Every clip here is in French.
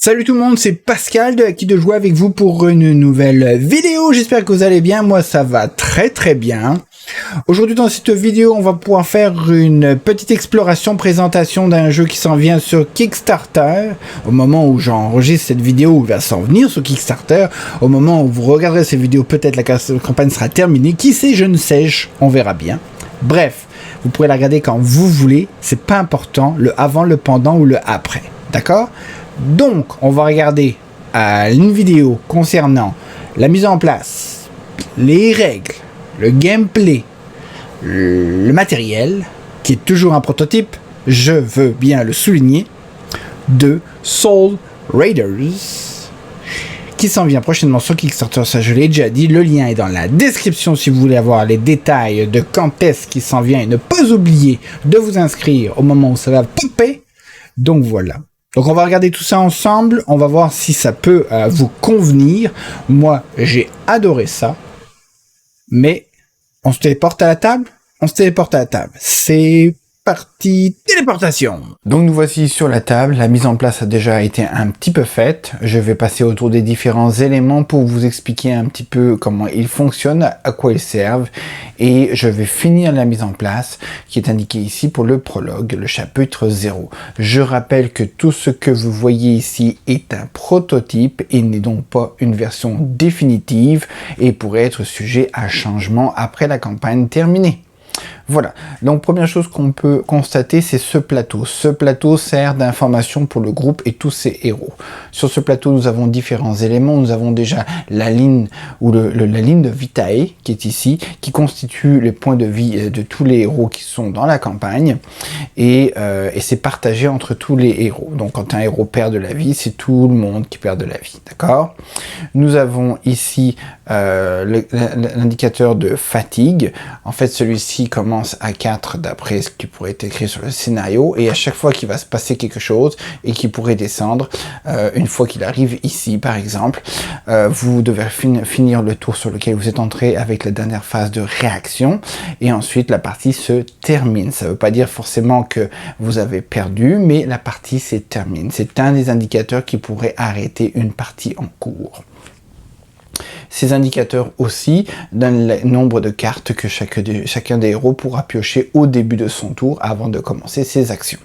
Salut tout le monde, c'est Pascal de Acquis de jouer avec vous pour une nouvelle vidéo. J'espère que vous allez bien, moi ça va très bien. Aujourd'hui dans cette vidéo, on va pouvoir faire une petite exploration, présentation d'un jeu qui s'en vient sur Kickstarter. Au moment où j'enregistre cette vidéo, il va s'en venir sur Kickstarter. Au moment où vous regarderez cette vidéo, peut-être la campagne sera terminée. Qui sait, je ne sais, on verra bien. Bref, vous pourrez la regarder quand vous voulez, c'est pas important, le avant, le pendant ou le après, d'accord ? Donc, on va regarder une vidéo concernant la mise en place, les règles, le gameplay, le matériel, qui est toujours un prototype, je veux bien le souligner, de Soul Raiders, qui s'en vient prochainement sur Kickstarter, ça je l'ai déjà dit, le lien est dans la description si vous voulez avoir les détails de quand est-ce qu'il s'en vient et ne pas oublier de vous inscrire au moment où ça va popper. Donc voilà. Donc on va regarder tout ça ensemble, on va voir si ça peut vous convenir. Moi, j'ai adoré ça. Mais on se téléporte à la table ? On se téléporte à la table. C'est parti, téléportation. Donc nous voici sur la table, la mise en place a déjà été un petit peu faite. Je vais passer autour des différents éléments pour vous expliquer un petit peu comment ils fonctionnent, à quoi ils servent. Et je vais finir la mise en place qui est indiquée ici pour le prologue, le chapitre 0. Je rappelle que tout ce que vous voyez ici est un prototype et n'est donc pas une version définitive et pourrait être sujet à changement après la campagne terminée. Voilà, donc première chose qu'on peut constater, c'est ce plateau. Ce plateau sert d'information pour le groupe et tous ses héros. Sur ce plateau, nous avons différents éléments. Nous avons déjà la ligne ou la ligne de Vitae qui est ici, qui constitue les points de vie de tous les héros qui sont dans la campagne. Et c'est partagé entre tous les héros. Donc quand un héros perd de la vie, c'est tout le monde qui perd de la vie. D'accord ? Nous avons ici l'indicateur de fatigue. En fait, celui-ci commence à 4 d'après ce qui pourrait être écrit sur le scénario, et à chaque fois qu'il va se passer quelque chose et qui pourrait descendre, une fois qu'il arrive ici par exemple, vous devez finir le tour sur lequel vous êtes entré avec la dernière phase de réaction, et ensuite la partie se termine. Ça ne veut pas dire forcément que vous avez perdu, mais la partie se termine. C'est un des indicateurs qui pourrait arrêter une partie en cours. Ces indicateurs aussi donnent le nombre de cartes que chacun des héros pourra piocher au début de son tour avant de commencer ses actions.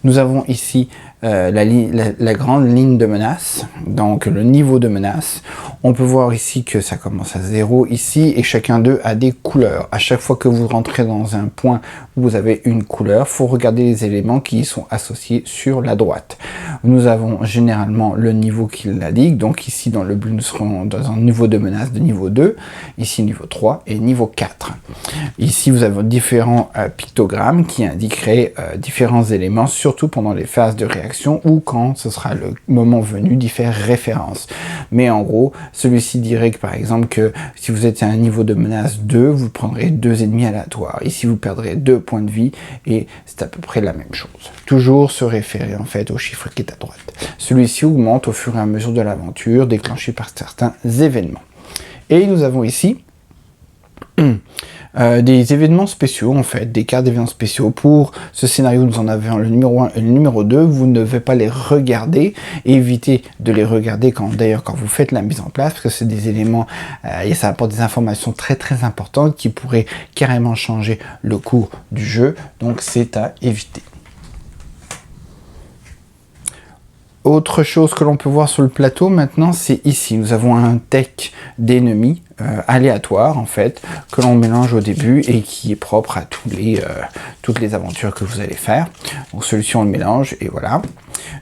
Nous avons ici la grande ligne de menace, donc le niveau de menace. On peut voir ici que ça commence à 0 ici et chacun d'eux a des couleurs. À chaque fois que vous rentrez dans un point où vous avez une couleur, il faut regarder les éléments qui y sont associés sur la droite. Nous avons généralement le niveau qui l'indique, donc ici dans le bleu nous serons dans un niveau de menace de niveau 2, ici niveau 3 et niveau 4. Ici vous avez différents pictogrammes qui indiqueraient différents éléments, surtout pendant les phases de réaction ou quand ce sera le moment venu d'y faire référence. Mais en gros, celui-ci dirait que par exemple que si vous êtes à un niveau de menace 2, vous prendrez 2 ennemis aléatoires. Ici, vous perdrez 2 points de vie et c'est à peu près la même chose. Toujours se référer en fait au chiffre qui est à droite. Celui-ci augmente au fur et à mesure de l'aventure, déclenché par certains événements. Et nous avons ici des événements spéciaux, en fait, des cartes d'événements spéciaux. Pour ce scénario, nous en avons le numéro 1 et le numéro 2. Vous ne devez pas les regarder. Évitez de les regarder quand vous faites la mise en place, parce que c'est des éléments, et ça apporte des informations très importantes qui pourraient carrément changer le cours du jeu. Donc, c'est à éviter. Autre chose que l'on peut voir sur le plateau maintenant, c'est ici. Nous avons un deck d'ennemis aléatoire en fait, que l'on mélange au début et qui est propre à toutes les aventures que vous allez faire. Donc celui-ci on le mélange et voilà.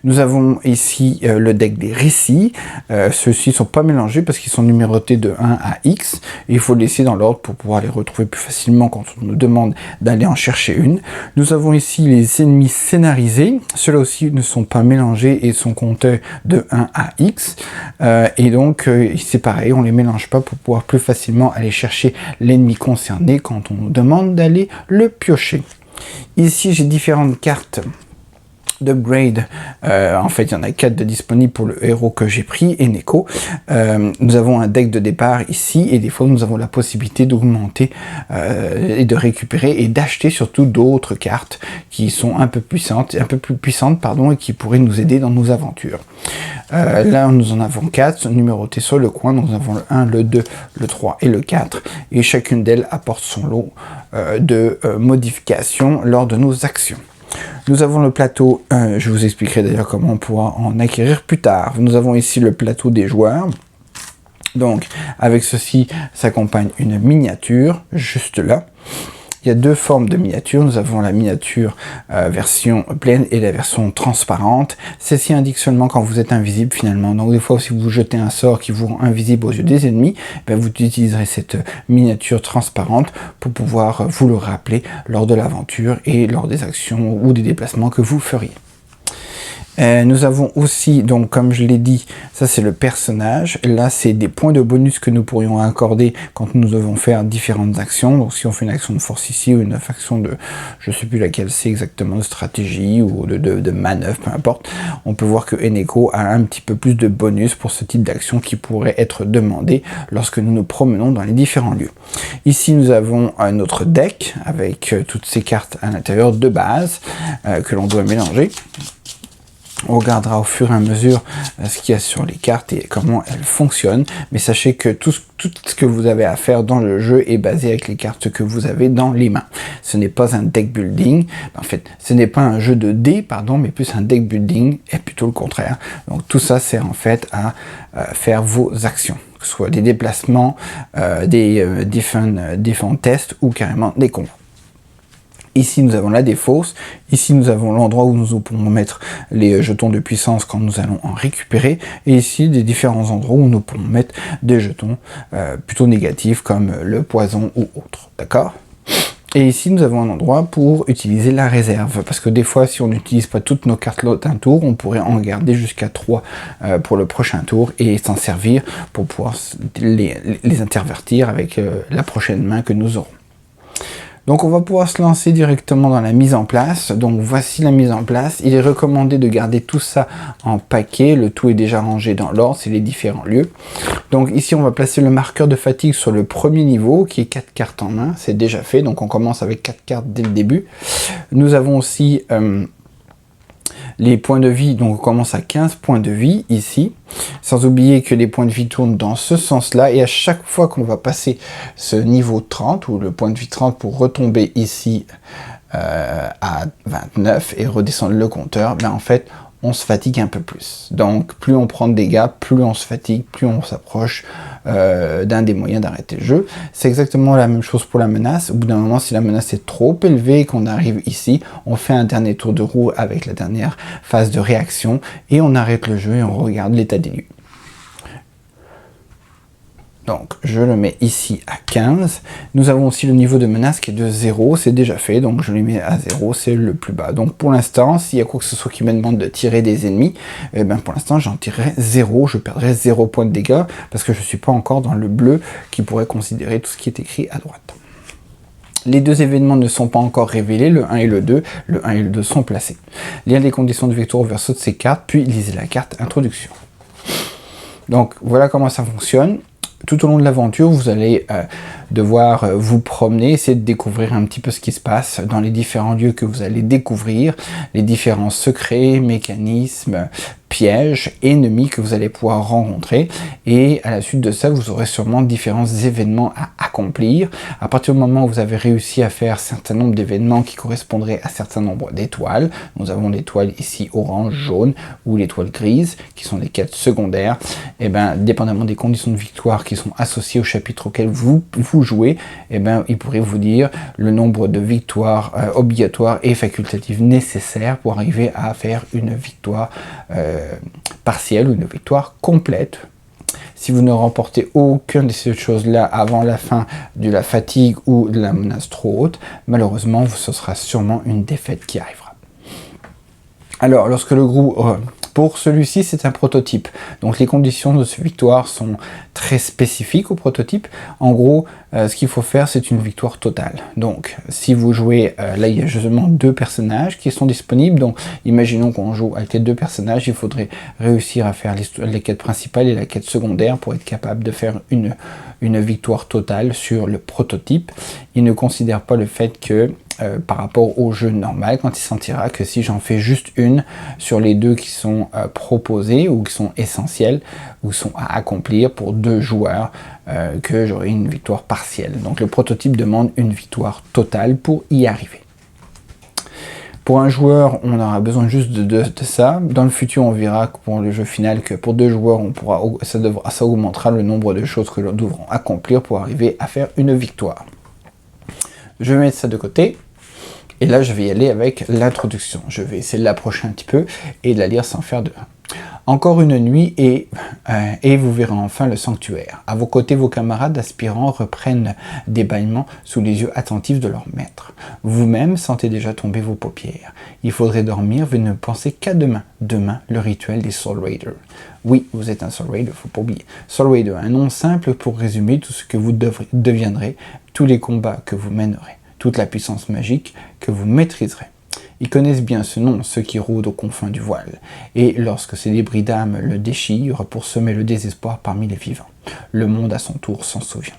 Nous avons ici le deck des récits. Ceux-ci ne sont pas mélangés parce qu'ils sont numérotés de 1 à X. Et il faut les laisser dans l'ordre pour pouvoir les retrouver plus facilement quand on nous demande d'aller en chercher une. Nous avons ici les ennemis scénarisés. Ceux-là aussi ne sont pas mélangés et sont comptés de 1 à X. Et donc c'est pareil, on ne les mélange pas pour pouvoir plus facilement aller chercher l'ennemi concerné quand on nous demande d'aller le piocher. Ici j'ai différentes cartes d'upgrade. En fait, il y en a 4 de disponibles pour le héros que j'ai pris, Eneko. Nous avons un deck de départ ici, et des fois nous avons la possibilité d'augmenter et de récupérer et d'acheter surtout d'autres cartes qui sont un peu plus puissantes, pardon, et qui pourraient nous aider dans nos aventures. Là, nous en avons 4 numérotés sur le coin. Donc, nous avons le 1, le 2, le 3 et le 4. Et chacune d'elles apporte son lot de modifications lors de nos actions. Nous avons le plateau, je vous expliquerai d'ailleurs comment on pourra en acquérir plus tard. Nous avons ici le plateau des joueurs. Donc, avec ceci s'accompagne une miniature, juste là. Il y a 2 formes de miniatures. Nous avons la miniature version pleine et la version transparente. Celle-ci indique seulement quand vous êtes invisible finalement. Donc des fois, si vous jetez un sort qui vous rend invisible aux yeux des ennemis, ben, vous utiliserez cette miniature transparente pour pouvoir vous le rappeler lors de l'aventure et lors des actions ou des déplacements que vous feriez. Nous avons aussi, donc comme je l'ai dit, ça c'est le personnage. Là c'est des points de bonus que nous pourrions accorder quand nous devons faire différentes actions. Donc si on fait une action de force ici ou une action de, je sais plus laquelle c'est exactement, de stratégie ou de manœuvre, peu importe, on peut voir que Eneko a un petit peu plus de bonus pour ce type d'action qui pourrait être demandé lorsque nous nous promenons dans les différents lieux. Ici nous avons un autre deck avec toutes ces cartes à l'intérieur de base que l'on doit mélanger. On regardera au fur et à mesure ce qu'il y a sur les cartes et comment elles fonctionnent. Mais sachez que tout ce que vous avez à faire dans le jeu est basé avec les cartes que vous avez dans les mains. Ce n'est pas un deck building. En fait, ce n'est pas un jeu de dés, pardon, mais plus un deck building, et plutôt le contraire. Donc tout ça sert en fait à faire vos actions, que ce soit des déplacements, des different tests ou carrément des combats. Ici, nous avons la défausse. Ici, nous avons l'endroit où nous pourrons mettre les jetons de puissance quand nous allons en récupérer. Et ici, des différents endroits où nous pourrons mettre des jetons plutôt négatifs comme le poison ou autre. D'accord ? Et ici, nous avons un endroit pour utiliser la réserve. Parce que des fois, si on n'utilise pas toutes nos cartes d'un tour, on pourrait en garder jusqu'à 3 pour le prochain tour et s'en servir pour pouvoir les intervertir avec la prochaine main que nous aurons. Donc on va pouvoir se lancer directement dans la mise en place. Donc voici la mise en place. Il est recommandé de garder tout ça en paquet. Le tout est déjà rangé dans l'ordre, c'est les différents lieux. Donc ici on va placer le marqueur de fatigue sur le premier niveau qui est 4 cartes en main. C'est déjà fait, donc on commence avec 4 cartes dès le début. Nous avons aussi les points de vie, donc on commence à 15 points de vie ici, sans oublier que les points de vie tournent dans ce sens-là, et à chaque fois qu'on va passer ce niveau 30, ou le point de vie 30 pour retomber ici à 29 et redescendre le compteur, ben en fait on se fatigue un peu plus. Donc plus on prend de dégâts, plus on se fatigue, plus on s'approche d'un des moyens d'arrêter le jeu. C'est exactement la même chose pour la menace. Au bout d'un moment, si la menace est trop élevée et qu'on arrive ici, on fait un dernier tour de roue avec la dernière phase de réaction et on arrête le jeu et on regarde l'état des lieux. Donc je le mets ici à 15. Nous avons aussi le niveau de menace qui est de 0, c'est déjà fait, donc je le mets à 0, c'est le plus bas. Donc pour l'instant, s'il y a quoi que ce soit qui me demande de tirer des ennemis, eh ben pour l'instant j'en tirerai 0, je perdrai 0 points de dégâts, parce que je ne suis pas encore dans le bleu qui pourrait considérer tout ce qui est écrit à droite. Les 2 événements ne sont pas encore révélés, le 1 et le 2. Le 1 et le 2 sont placés. Lire les conditions de victoire au verso de ces cartes, puis lisez la carte introduction. Donc voilà comment ça fonctionne. Tout au long de l'aventure, vous allez devoir vous promener, essayer de découvrir un petit peu ce qui se passe dans les différents lieux que vous allez découvrir, les différents secrets, mécanismes, pièges, ennemis que vous allez pouvoir rencontrer, et à la suite de ça, vous aurez sûrement différents événements à accomplir. À partir du moment où vous avez réussi à faire un certain nombre d'événements qui correspondraient à un certain nombre d'étoiles, nous avons l'étoile ici orange, jaune, ou l'étoile grise, qui sont les quêtes secondaires, et bien, dépendamment des conditions de victoire qui sont associées au chapitre auquel vous jouez, et bien, il pourrait vous dire le nombre de victoires obligatoires et facultatives nécessaires pour arriver à faire une victoire partielle ou une victoire complète. Si vous ne remportez aucune de ces choses-là avant la fin de la fatigue ou de la menace trop haute, malheureusement, ce sera sûrement une défaite qui arrivera. Alors, lorsque le groupe, Pour celui-ci, c'est un prototype. Donc les conditions de cette victoire sont très spécifiques au prototype. En gros, ce qu'il faut faire, c'est une victoire totale. Donc si vous jouez, là il y a justement 2 personnages qui sont disponibles. Donc imaginons qu'on joue avec les 2 personnages, il faudrait réussir à faire les quêtes principales et la quête secondaire pour être capable de faire une victoire totale sur le prototype. Il ne considère pas le fait que par rapport au jeu normal, quand il sentira que si j'en fais juste une sur les 2 qui sont proposés ou qui sont essentiels ou sont à accomplir pour 2 joueurs, que j'aurai une victoire partielle. Donc le prototype demande une victoire totale pour y arriver. Pour un joueur, on aura besoin juste de ça. Dans le futur, on verra pour le jeu final que pour 2 joueurs, ça augmentera le nombre de choses que l'on devront accomplir pour arriver à faire une victoire. Je vais mettre ça de côté. Et là, je vais y aller avec l'introduction. Je vais essayer de l'approcher un petit peu et de la lire sans faire de... Encore une nuit et vous verrez enfin le sanctuaire. À vos côtés, vos camarades aspirants reprennent des bâillements sous les yeux attentifs de leur maître. Vous-même sentez déjà tomber vos paupières. Il faudrait dormir, vous ne pensez qu'à demain. Demain, le rituel des Soul Raiders. Oui, vous êtes un Soul Raider, faut pas oublier. Soul Raider, un nom simple pour résumer tout ce que vous deviendrez, tous les combats que vous mènerez, toute la puissance magique que vous maîtriserez. Ils connaissent bien ce nom, ceux qui rôdent aux confins du voile, et lorsque ces débris d'âme le déchirent pour semer le désespoir parmi les vivants, le monde à son tour s'en souvient.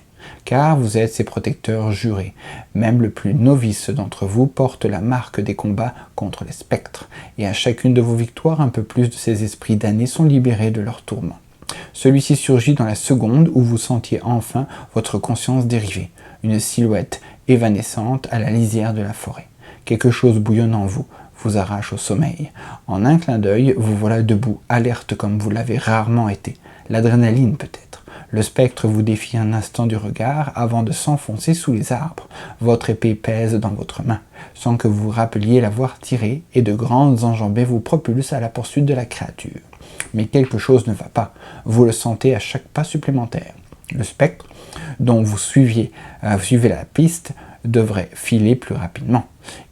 Car vous êtes ses protecteurs jurés. Même le plus novice d'entre vous porte la marque des combats contre les spectres, et à chacune de vos victoires, un peu plus de ces esprits damnés sont libérés de leurs tourments. Celui-ci surgit dans la seconde où vous sentiez enfin votre conscience dériver, une silhouette évanescente à la lisière de la forêt. Quelque chose bouillonne en vous, vous arrache au sommeil. En un clin d'œil, vous voilà debout, alerte comme vous l'avez rarement été. L'adrénaline peut-être. Le spectre vous défie un instant du regard avant de s'enfoncer sous les arbres. Votre épée pèse dans votre main, sans que vous vous rappeliez l'avoir tirée, et de grandes enjambées vous propulsent à la poursuite de la créature. Mais quelque chose ne va pas. Vous le sentez à chaque pas supplémentaire. Le spectre, dont vous suivez la piste, devrait filer plus rapidement.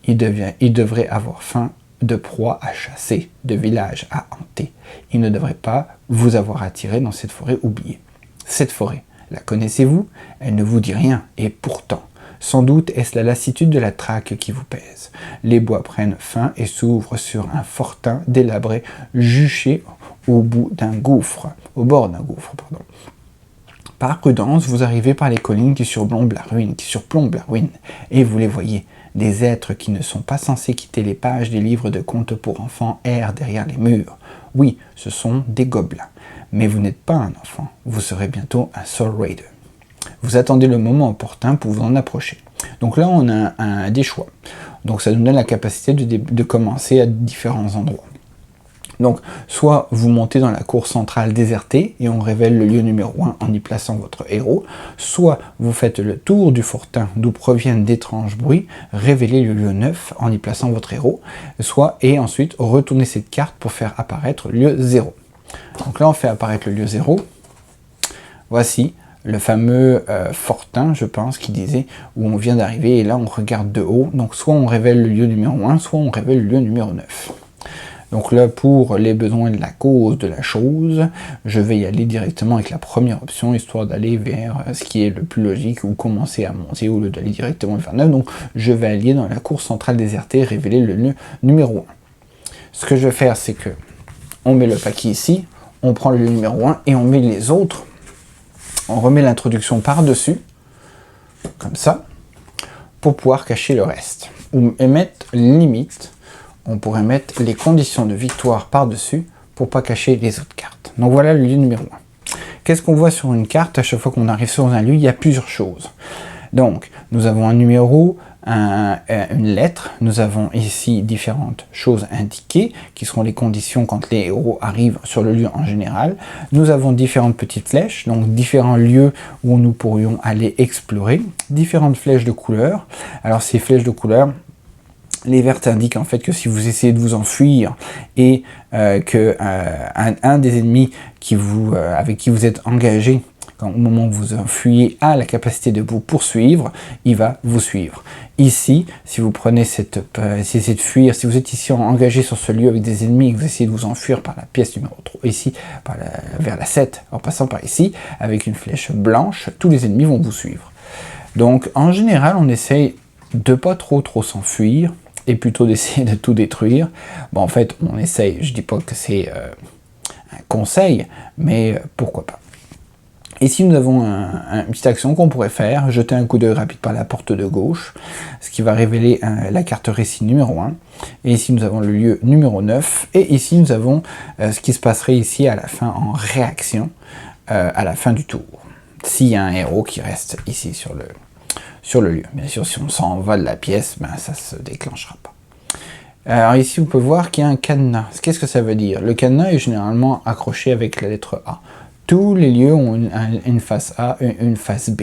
Il devrait avoir faim de proies à chasser, de villages à hanter. Il ne devrait pas vous avoir attiré dans cette forêt oubliée. Cette forêt, la connaissez-vous? Elle ne vous dit rien, et pourtant, sans doute est-ce la lassitude de la traque qui vous pèse. Les bois prennent fin et s'ouvrent sur un fortin délabré, juché au bord d'un gouffre. Par prudence, vous arrivez par les collines qui surplombent la ruine, et vous les voyez. Des êtres qui ne sont pas censés quitter les pages des livres de contes pour enfants errent derrière les murs. Oui, ce sont des gobelins. Mais vous n'êtes pas un enfant, vous serez bientôt un Soul Raider. Vous attendez le moment opportun pour vous en approcher. Donc là, on a des choix. Donc ça nous donne la capacité de commencer à différents endroits. Donc, soit vous montez dans la cour centrale désertée et on révèle le lieu numéro 1 en y plaçant votre héros, soit vous faites le tour du fortin d'où proviennent d'étranges bruits, révélez le lieu 9 en y plaçant votre héros, et ensuite retournez cette carte pour faire apparaître le lieu 0. Donc là, on fait apparaître le lieu 0. Voici le fameux fortin, je pense, qui disait où on vient d'arriver, et là on regarde de haut. Donc soit on révèle le lieu numéro 1, soit on révèle le lieu numéro 9. Donc là, pour les besoins de la cause de la chose, je vais y aller directement avec la première option, histoire d'aller vers ce qui est le plus logique, ou commencer à monter au lieu d'aller directement vers 9. Donc je vais aller dans la cour centrale désertée et révéler le lieu numéro 1. Ce que je vais faire, c'est que on met le paquet ici, on prend le lieu numéro 1 et on met les autres. On remet l'introduction par-dessus, comme ça, pour pouvoir cacher le reste. Ou mettre limite, on pourrait mettre les conditions de victoire par-dessus pour pas cacher les autres cartes. Donc voilà le lieu numéro 1. Qu'est-ce qu'on voit sur une carte? À chaque fois qu'on arrive sur un lieu, il y a plusieurs choses. Donc, nous avons un numéro, une lettre, nous avons ici différentes choses indiquées, qui seront les conditions quand les héros arrivent sur le lieu en général. Nous avons différentes petites flèches, donc différents lieux où nous pourrions aller explorer, différentes flèches de couleurs. Alors ces flèches de couleurs, les vertes indiquent en fait que si vous essayez de vous enfuir et que un des ennemis avec qui vous êtes engagé quand au moment où vous fuyez, a la capacité de vous poursuivre, il va vous suivre. Ici, si vous prenez essayez de fuir, si vous êtes ici engagé sur ce lieu avec des ennemis et que vous essayez de vous enfuir par la pièce numéro 3, ici, vers la 7, en passant par ici, avec une flèche blanche, tous les ennemis vont vous suivre. Donc, en général, on essaye de pas trop s'enfuir, et plutôt d'essayer de tout détruire. Bon, en fait, on essaye, je dis pas que c'est un conseil, mais pourquoi pas. Ici, nous avons une petite action qu'on pourrait faire, jeter un coup d'œil rapide par la porte de gauche, ce qui va révéler la carte récit numéro 1. Et ici, nous avons le lieu numéro 9. Et ici, nous avons ce qui se passerait ici à la fin en réaction, à la fin du tour. S'il y a un héros qui reste ici sur le lieu. Bien sûr, si on s'en va de la pièce, ben, ça ne se déclenchera pas. Alors ici, vous pouvez voir qu'il y a un cadenas. Qu'est-ce que ça veut dire? Le cadenas est généralement accroché avec la lettre A. Tous les lieux ont une face A et une face B.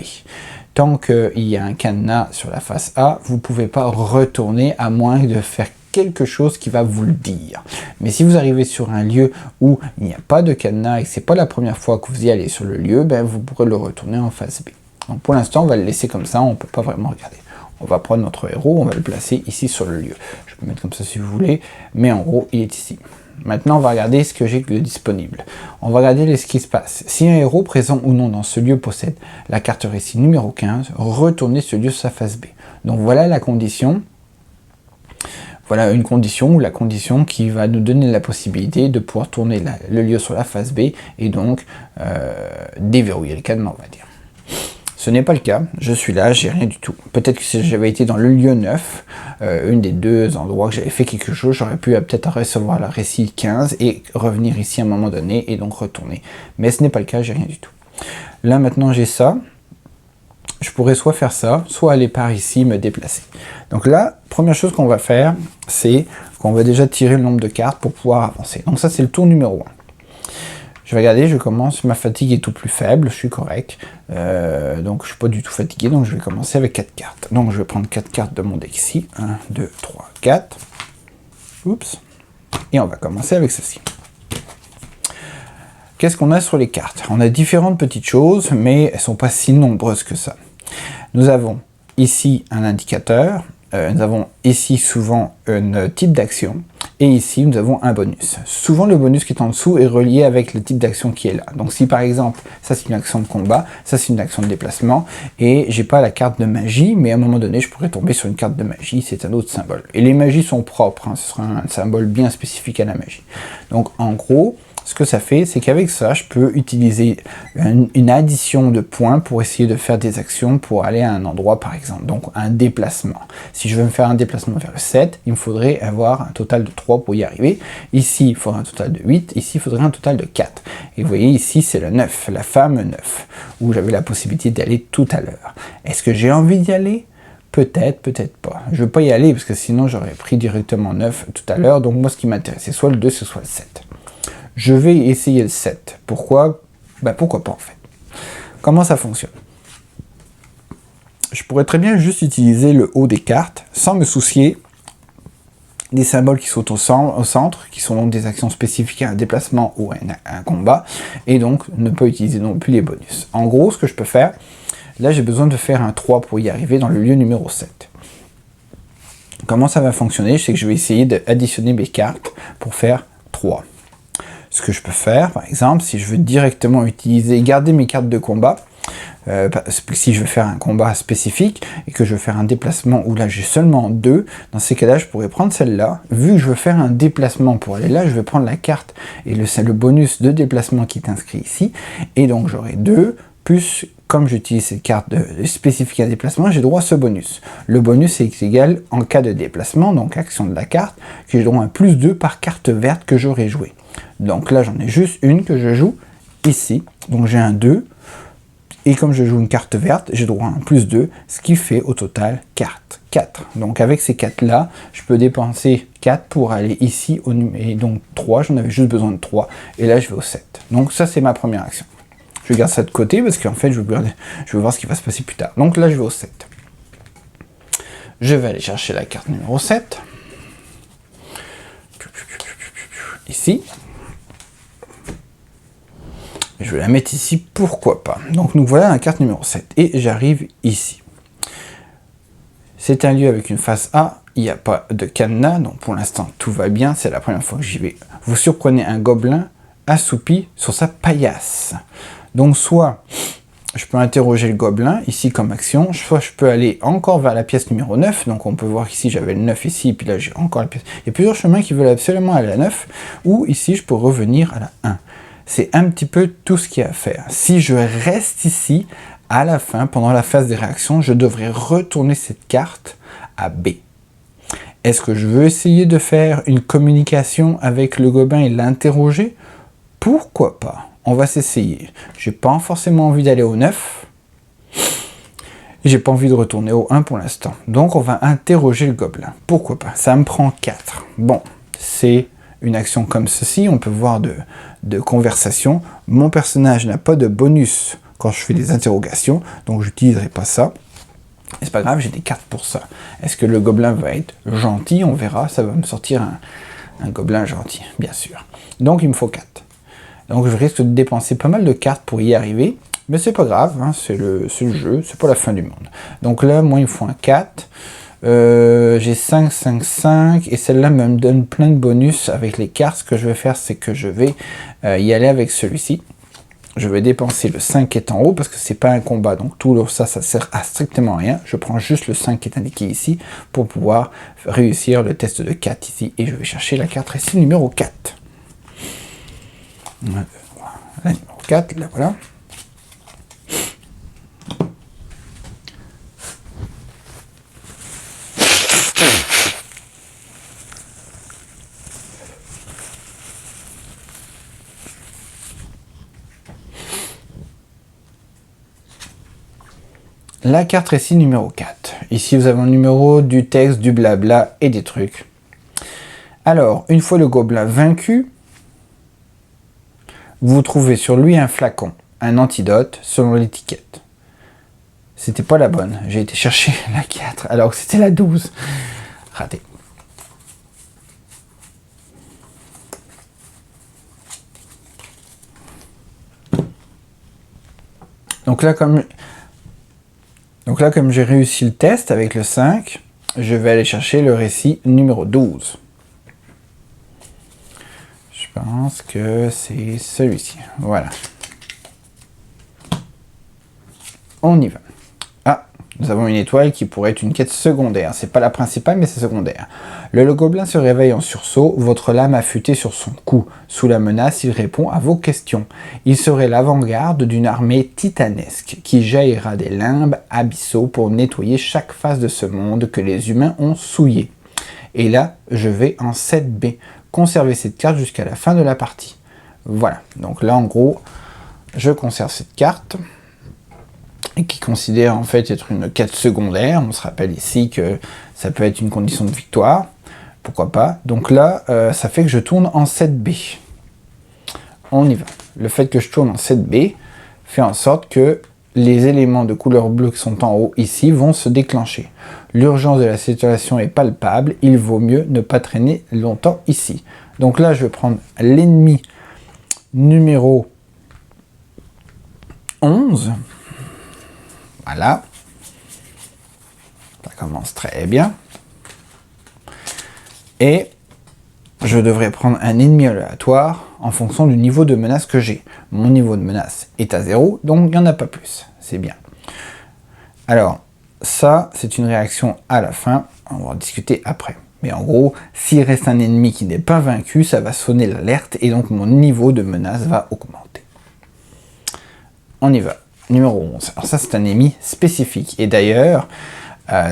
Tant qu'il y a un cadenas sur la face A, vous ne pouvez pas retourner à moins de faire quelque chose qui va vous le dire. Mais si vous arrivez sur un lieu où il n'y a pas de cadenas et que ce n'est pas la première fois que vous y allez sur le lieu, ben vous pourrez le retourner en face B. Donc pour l'instant, on va le laisser comme ça, on ne peut pas vraiment regarder. On va prendre notre héros, on va le placer ici sur le lieu. Je peux mettre comme ça si vous voulez, mais en gros, il est ici. Maintenant, on va regarder ce que j'ai de disponible. On va regarder ce qui se passe. Si un héros présent ou non dans ce lieu possède la carte récit numéro 15, retournez ce lieu sur sa face B. Donc voilà la condition. Voilà une condition ou la condition qui va nous donner la possibilité de pouvoir tourner le lieu sur la face B et donc déverrouiller le cadenas, on va dire. Ce n'est pas le cas, je suis là, j'ai rien du tout. Peut-être que si j'avais été dans le lieu 9, une des deux endroits que j'avais fait quelque chose, j'aurais pu peut-être recevoir la récit 15 et revenir ici à un moment donné et donc retourner. Mais ce n'est pas le cas, j'ai rien du tout. Là maintenant j'ai ça, je pourrais soit faire ça, soit aller par ici, me déplacer. Donc là, première chose qu'on va faire, c'est qu'on va déjà tirer le nombre de cartes pour pouvoir avancer. Donc ça c'est le tour numéro 1. Je vais regarder, je commence, ma fatigue est tout plus faible, je suis correct, donc je suis pas du tout fatigué, donc je vais commencer avec 4 cartes. Donc je vais prendre 4 cartes de mon deck ici, 1, 2, 3, 4, oups, et on va commencer avec ceci. Qu'est-ce qu'on a sur les cartes? On a différentes petites choses, mais elles ne sont pas si nombreuses que ça. Nous avons ici un indicateur, nous avons ici souvent un type d'action, et ici nous avons un bonus. Souvent le bonus qui est en dessous est relié avec le type d'action qui est là. Donc si par exemple, ça c'est une action de combat, ça c'est une action de déplacement, et j'ai pas la carte de magie, mais à un moment donné je pourrais tomber sur une carte de magie, c'est un autre symbole. Et les magies sont propres, hein, ce sera un symbole bien spécifique à la magie. Donc en gros, ce que ça fait, c'est qu'avec ça, je peux utiliser une addition de points pour essayer de faire des actions pour aller à un endroit, par exemple. Donc, un déplacement. Si je veux me faire un déplacement vers le 7, il me faudrait avoir un total de 3 pour y arriver. Ici, il faudrait un total de 8. Ici, il faudrait un total de 4. Et vous voyez, ici, c'est le 9, la femme 9, où j'avais la possibilité d'aller tout à l'heure. Est-ce que j'ai envie d'y aller ? Peut-être, peut-être pas. Je ne veux pas y aller, parce que sinon, j'aurais pris directement 9 tout à l'heure. Donc, moi, ce qui m'intéresse, c'est soit le 2, soit le 7. Je vais essayer le 7. Pourquoi? Ben pourquoi pas en fait. Comment ça fonctionne? Je pourrais très bien juste utiliser le haut des cartes sans me soucier des symboles qui sont au centre, qui sont donc des actions spécifiques à un déplacement ou à un combat, et donc ne pas utiliser non plus les bonus. En gros, ce que je peux faire, là j'ai besoin de faire un 3 pour y arriver dans le lieu numéro 7. Comment ça va fonctionner? Je sais que je vais essayer d'additionner mes cartes pour faire 3. Ce que je peux faire, par exemple, si je veux directement garder mes cartes de combat, si je veux faire un combat spécifique et que je veux faire un déplacement où là j'ai seulement 2, dans ces cas-là, je pourrais prendre celle-là. Vu que je veux faire un déplacement pour aller là, je vais prendre la carte et le bonus de déplacement qui est inscrit ici. Et donc j'aurai 2, plus comme j'utilise cette carte spécifique à déplacement, j'ai droit à ce bonus. Le bonus est égal en cas de déplacement, donc action de la carte, que j'ai droit à un plus 2 par carte verte que j'aurai joué. Donc là, j'en ai juste une que je joue ici. Donc j'ai un 2. Et comme je joue une carte verte, j'ai droit à un plus 2, ce qui fait au total 4. Donc avec ces 4-là, je peux dépenser 4 pour aller ici, et donc 3, j'en avais juste besoin de 3. Et là, je vais au 7. Donc ça, c'est ma première action. Je garde ça de côté parce qu'en fait, je vais voir ce qui va se passer plus tard. Donc là, je vais au 7. Je vais aller chercher la carte numéro 7. Ici. Je vais la mettre ici, pourquoi pas. Donc nous voilà à la carte numéro 7. Et j'arrive ici. C'est un lieu avec une face A. Il n'y a pas de cadenas. Donc pour l'instant, tout va bien. C'est la première fois que j'y vais. Vous surprenez un gobelin assoupi sur sa paillasse. Donc soit je peux interroger le gobelin ici comme action. Soit je peux aller encore vers la pièce numéro 9. Donc on peut voir qu'ici j'avais le 9 ici. Et puis là j'ai encore la pièce. Il y a plusieurs chemins qui veulent absolument aller à la 9. Ou ici je peux revenir à la 1. C'est un petit peu tout ce qu'il y a à faire. Si je reste ici, à la fin, pendant la phase des réactions, je devrais retourner cette carte à B. Est-ce que je veux essayer de faire une communication avec le gobelin et l'interroger? Pourquoi pas? On va s'essayer. J'ai pas forcément envie d'aller au 9. J'ai pas envie de retourner au 1 pour l'instant. Donc on va interroger le gobelin. Pourquoi pas? Ça me prend 4. Bon, c'est une action comme ceci, on peut voir de conversation. Mon personnage n'a pas de bonus quand je fais des interrogations, donc je n'utiliserai pas ça. Et c'est pas grave, j'ai des cartes pour ça. Est-ce que le gobelin va être gentil? On verra, ça va me sortir un gobelin gentil, bien sûr. Donc il me faut 4. Donc je risque de dépenser pas mal de cartes pour y arriver, mais c'est pas grave, hein, c'est le jeu, c'est pas la fin du monde. Donc là, moi il me faut un 4. J'ai 5, 5, 5 et celle-là me donne plein de bonus avec les cartes. Ce que je vais faire, c'est que je vais y aller avec celui-ci. Je vais dépenser le 5 qui est en haut parce que c'est pas un combat, donc tout ça sert à strictement rien. Je prends juste le 5 qui est indiqué ici pour pouvoir réussir le test de 4 ici et je vais chercher la carte récit numéro 4. La numéro 4, là voilà. La carte récit numéro 4. Ici, vous avez un numéro, du texte, du blabla et des trucs. Alors, une fois le gobelin vaincu, vous trouvez sur lui un flacon, un antidote, selon l'étiquette. C'était pas la bonne. J'ai été chercher la 4, alors que c'était la 12. Raté. Donc là, comme j'ai réussi le test avec le 5, je vais aller chercher le récit numéro 12. Je pense que c'est celui-ci. Voilà. On y va. Ah, nous avons une étoile qui pourrait être une quête secondaire. C'est pas la principale, mais c'est secondaire. Le gobelin se réveille en sursaut, votre lame affûtée sur son cou. Sous la menace, il répond à vos questions. Il serait l'avant-garde d'une armée titanesque qui jaillira des limbes abyssaux pour nettoyer chaque face de ce monde que les humains ont souillé. Et là, je vais en 7B. Conserver cette carte jusqu'à la fin de la partie. Voilà. Donc là, en gros, je conserve cette carte et qui considère en fait être une quête secondaire. On se rappelle ici que ça peut être une condition de victoire. Pourquoi pas. Donc là, ça fait que je tourne en 7B. On y va. Le fait que je tourne en 7B fait en sorte que les éléments de couleur bleue qui sont en haut ici vont se déclencher. L'urgence de la situation est palpable, il vaut mieux ne pas traîner longtemps ici. Donc là, je vais prendre l'ennemi numéro 11. Voilà. Ça commence très bien. Et je devrais prendre un ennemi aléatoire en fonction du niveau de menace que j'ai. Mon niveau de menace est à 0, donc il n'y en a pas plus. C'est bien. Alors, ça, c'est une réaction à la fin. On va en discuter après. Mais en gros, s'il reste un ennemi qui n'est pas vaincu, ça va sonner l'alerte et donc mon niveau de menace va augmenter. On y va. Numéro 11. Alors ça, c'est un ennemi spécifique. Et d'ailleurs,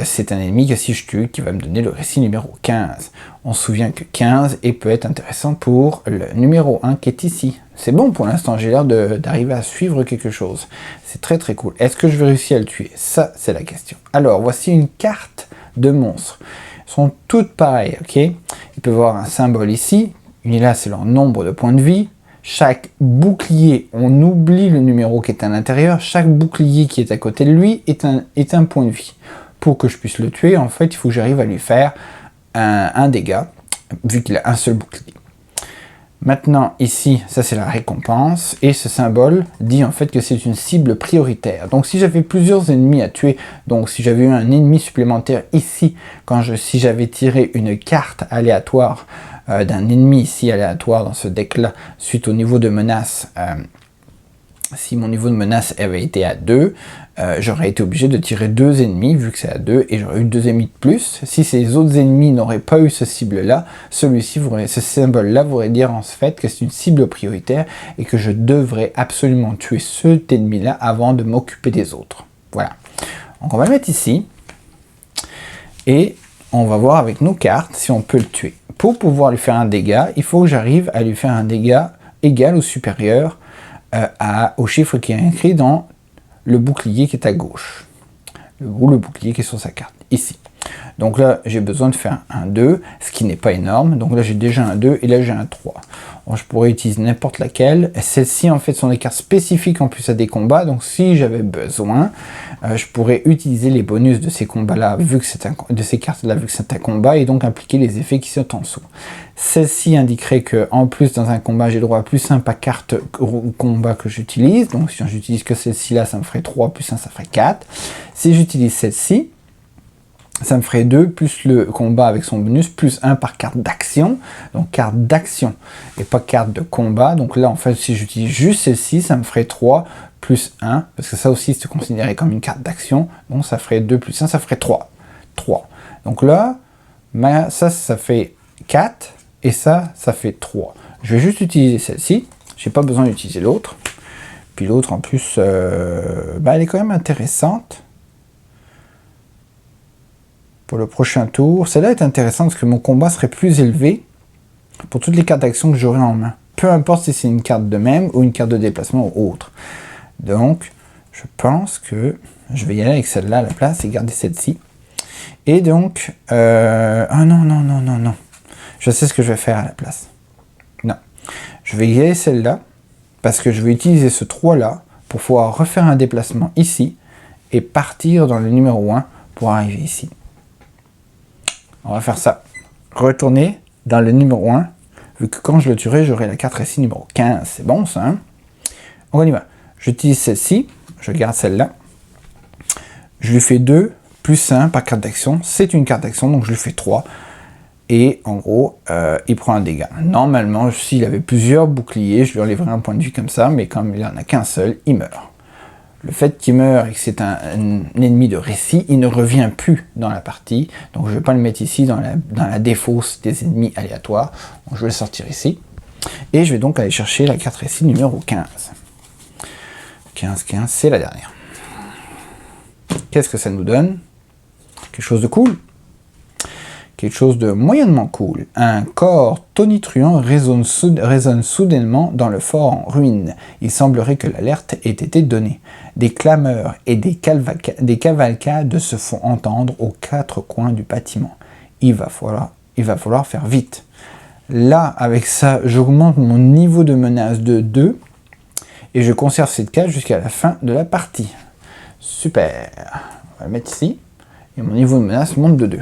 c'est un ennemi que si je tue, qui va me donner le récit numéro 15. On se souvient que 15 peut être intéressant pour le numéro 1 qui est ici. C'est bon pour l'instant, j'ai l'air d'arriver à suivre quelque chose. C'est très très cool. Est-ce que je vais réussir à le tuer? Ça, c'est la question. Alors, voici une carte de monstres. Elles sont toutes pareilles, ok? Il peut y avoir un symbole ici. Là, c'est leur nombre de points de vie. Chaque bouclier, on oublie le numéro qui est à l'intérieur. Chaque bouclier qui est à côté de lui est un point de vie. Pour que je puisse le tuer, en fait, il faut que j'arrive à lui faire un dégât, vu qu'il a un seul bouclier. Maintenant, ici, ça c'est la récompense, et ce symbole dit en fait que c'est une cible prioritaire. Donc si j'avais plusieurs ennemis à tuer, donc si j'avais eu un ennemi supplémentaire ici, si j'avais tiré une carte aléatoire d'un ennemi ici aléatoire dans ce deck-là, suite au niveau de menace, si mon niveau de menace avait été à 2, j'aurais été obligé de tirer 2 ennemis, vu que c'est à 2, et j'aurais eu 2 ennemis de plus. Si ces autres ennemis n'auraient pas eu ce cible-là, ce symbole-là voudrait dire en fait que c'est une cible prioritaire, et que je devrais absolument tuer cet ennemi-là avant de m'occuper des autres. Voilà. Donc on va le mettre ici, et on va voir avec nos cartes si on peut le tuer. Pour pouvoir lui faire un dégât, il faut que j'arrive à lui faire un dégât égal ou supérieur au chiffre qui est inscrit dans le bouclier qui est à gauche, ou le bouclier qui est sur sa carte, ici. Donc là, j'ai besoin de faire un 2, ce qui n'est pas énorme. Donc là, j'ai déjà un 2 et là, j'ai un 3. Bon, je pourrais utiliser n'importe laquelle. Celles-ci, en fait, sont des cartes spécifiques en plus à des combats. Donc si j'avais besoin, je pourrais utiliser les bonus de ces combats-là, de ces cartes-là, vu que c'est un combat, et donc appliquer les effets qui sont en dessous. Celle-ci indiquerait que, en plus, dans un combat, j'ai droit à plus 1 par carte combat que j'utilise. Donc si j'utilise que celle-ci là, ça me ferait 3, plus 1, ça ferait 4. Si j'utilise celle-ci, ça me ferait 2 plus le combat avec son bonus, plus 1 par carte d'action. Donc carte d'action et pas carte de combat. Donc là, en fait, si j'utilise juste celle-ci, ça me ferait 3 plus 1. Parce que ça aussi, c'est considéré comme une carte d'action. Donc ça ferait 2 plus 1, ça ferait 3. 3. Donc là, ça fait 4. Et ça fait 3. Je vais juste utiliser celle-ci. J'ai pas besoin d'utiliser l'autre. Puis l'autre, en plus, elle est quand même intéressante. Pour le prochain tour, celle-là est intéressante parce que mon combat serait plus élevé pour toutes les cartes d'action que j'aurai en main. Peu importe si c'est une carte de même ou une carte de déplacement ou autre. Donc, je pense que je vais y aller avec celle-là à la place et garder celle-ci. Et donc, ah non. Je sais ce que je vais faire à la place. Non. Je vais y aller celle-là parce que je vais utiliser ce 3-là pour pouvoir refaire un déplacement ici et partir dans le numéro 1 pour arriver ici. On va faire ça. Retourner dans le numéro 1, vu que quand je le tuerai, j'aurai la carte ici numéro 15. C'est bon ça, hein? On y va. J'utilise celle-ci, je garde celle-là. Je lui fais 2 plus 1 par carte d'action. C'est une carte d'action, donc je lui fais 3. Et en gros, il prend un dégât. Normalement, s'il avait plusieurs boucliers, je lui enlèverais un point de vie comme ça, mais comme il n'en a qu'un seul, il meurt. Le fait qu'il meurt et que c'est un ennemi de récit, il ne revient plus dans la partie. Donc je ne vais pas le mettre ici dans la défausse des ennemis aléatoires. Donc, je vais le sortir ici. Et je vais donc aller chercher la carte récit numéro 15. 15, c'est la dernière. Qu'est-ce que ça nous donne? Quelque chose de cool? Quelque chose de moyennement cool. Un corps tonitruant résonne soudainement dans le fort en ruine. Il semblerait que l'alerte ait été donnée. Des clameurs et des cavalcades se font entendre aux 4 coins du bâtiment. Il va falloir faire vite. Là, avec ça, j'augmente mon niveau de menace de 2 et je conserve cette case jusqu'à la fin de la partie. Super. On va le mettre ici et mon niveau de menace monte de 2.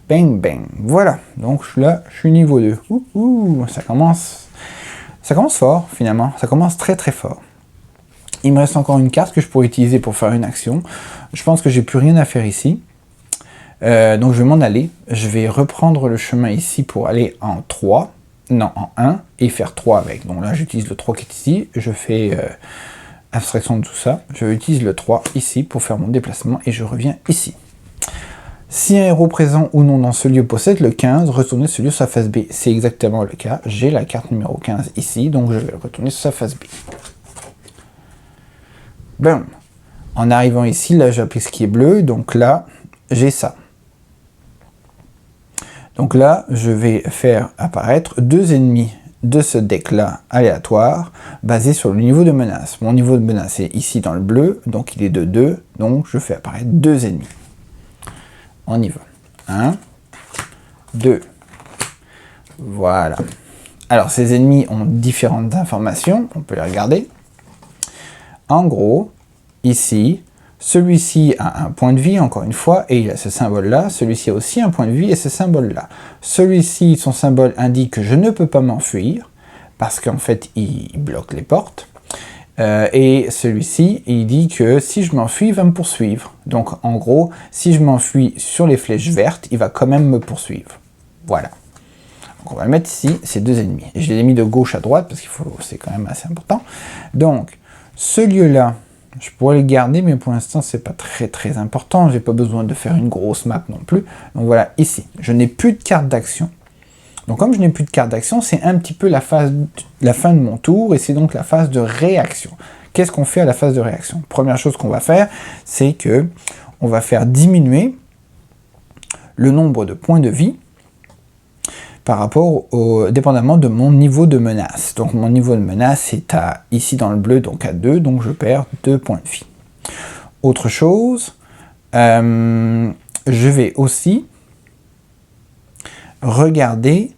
Bang bang, voilà, donc là je suis niveau 2. Ça commence fort finalement, ça commence très très fort. Il me reste encore une carte que je pourrais utiliser pour faire une action. Je pense que j'ai plus rien à faire ici. Donc je vais m'en aller. Je vais reprendre le chemin ici pour aller en 3, non en 1, et faire 3 avec. Donc là j'utilise le 3 qui est ici, je fais abstraction de tout ça. Je utilise le 3 ici pour faire mon déplacement et je reviens ici. Si un héros présent ou non dans ce lieu possède le 15, retournez ce lieu sur sa face B. C'est exactement le cas. J'ai la carte numéro 15 ici, donc je vais le retourner sur sa face B. Boum. En arrivant ici, là j'applique ce qui est bleu, donc là j'ai ça. Donc là, je vais faire apparaître 2 ennemis de ce deck-là aléatoire, basé sur le niveau de menace. Mon niveau de menace est ici dans le bleu, donc il est de 2, donc je fais apparaître 2 ennemis. On y va. 1, 2. Voilà. Alors, ces ennemis ont différentes informations. On peut les regarder. En gros, ici, celui-ci a un point de vie, encore une fois, et il a ce symbole-là. Celui-ci a aussi un point de vie et ce symbole-là. Celui-ci, son symbole indique que je ne peux pas m'enfuir. parce qu'en fait, il bloque les portes. Et celui-ci, il dit que si je m'enfuis, il va me poursuivre. Donc, en gros, si je m'enfuis sur les flèches vertes, il va quand même me poursuivre. Voilà. Donc, on va le mettre ici, c'est 2 ennemis. Et je l'ai mis de gauche à droite, parce qu'il faut, c'est quand même assez important. Donc, ce lieu-là, je pourrais le garder, mais pour l'instant, c'est pas très important. J'ai pas besoin de faire une grosse map non plus. Donc voilà, ici, je n'ai plus de carte d'action. Donc comme je n'ai plus de carte d'action, c'est un petit peu la fin de mon tour, et c'est donc la phase de réaction. Qu'est-ce qu'on fait à la phase de réaction? Première chose qu'on va faire, c'est que on va faire diminuer le nombre de points de vie par rapport dépendamment de mon niveau de menace. Donc mon niveau de menace est ici dans le bleu, donc à 2, donc je perds 2 points de vie. Autre chose, je vais aussi regarder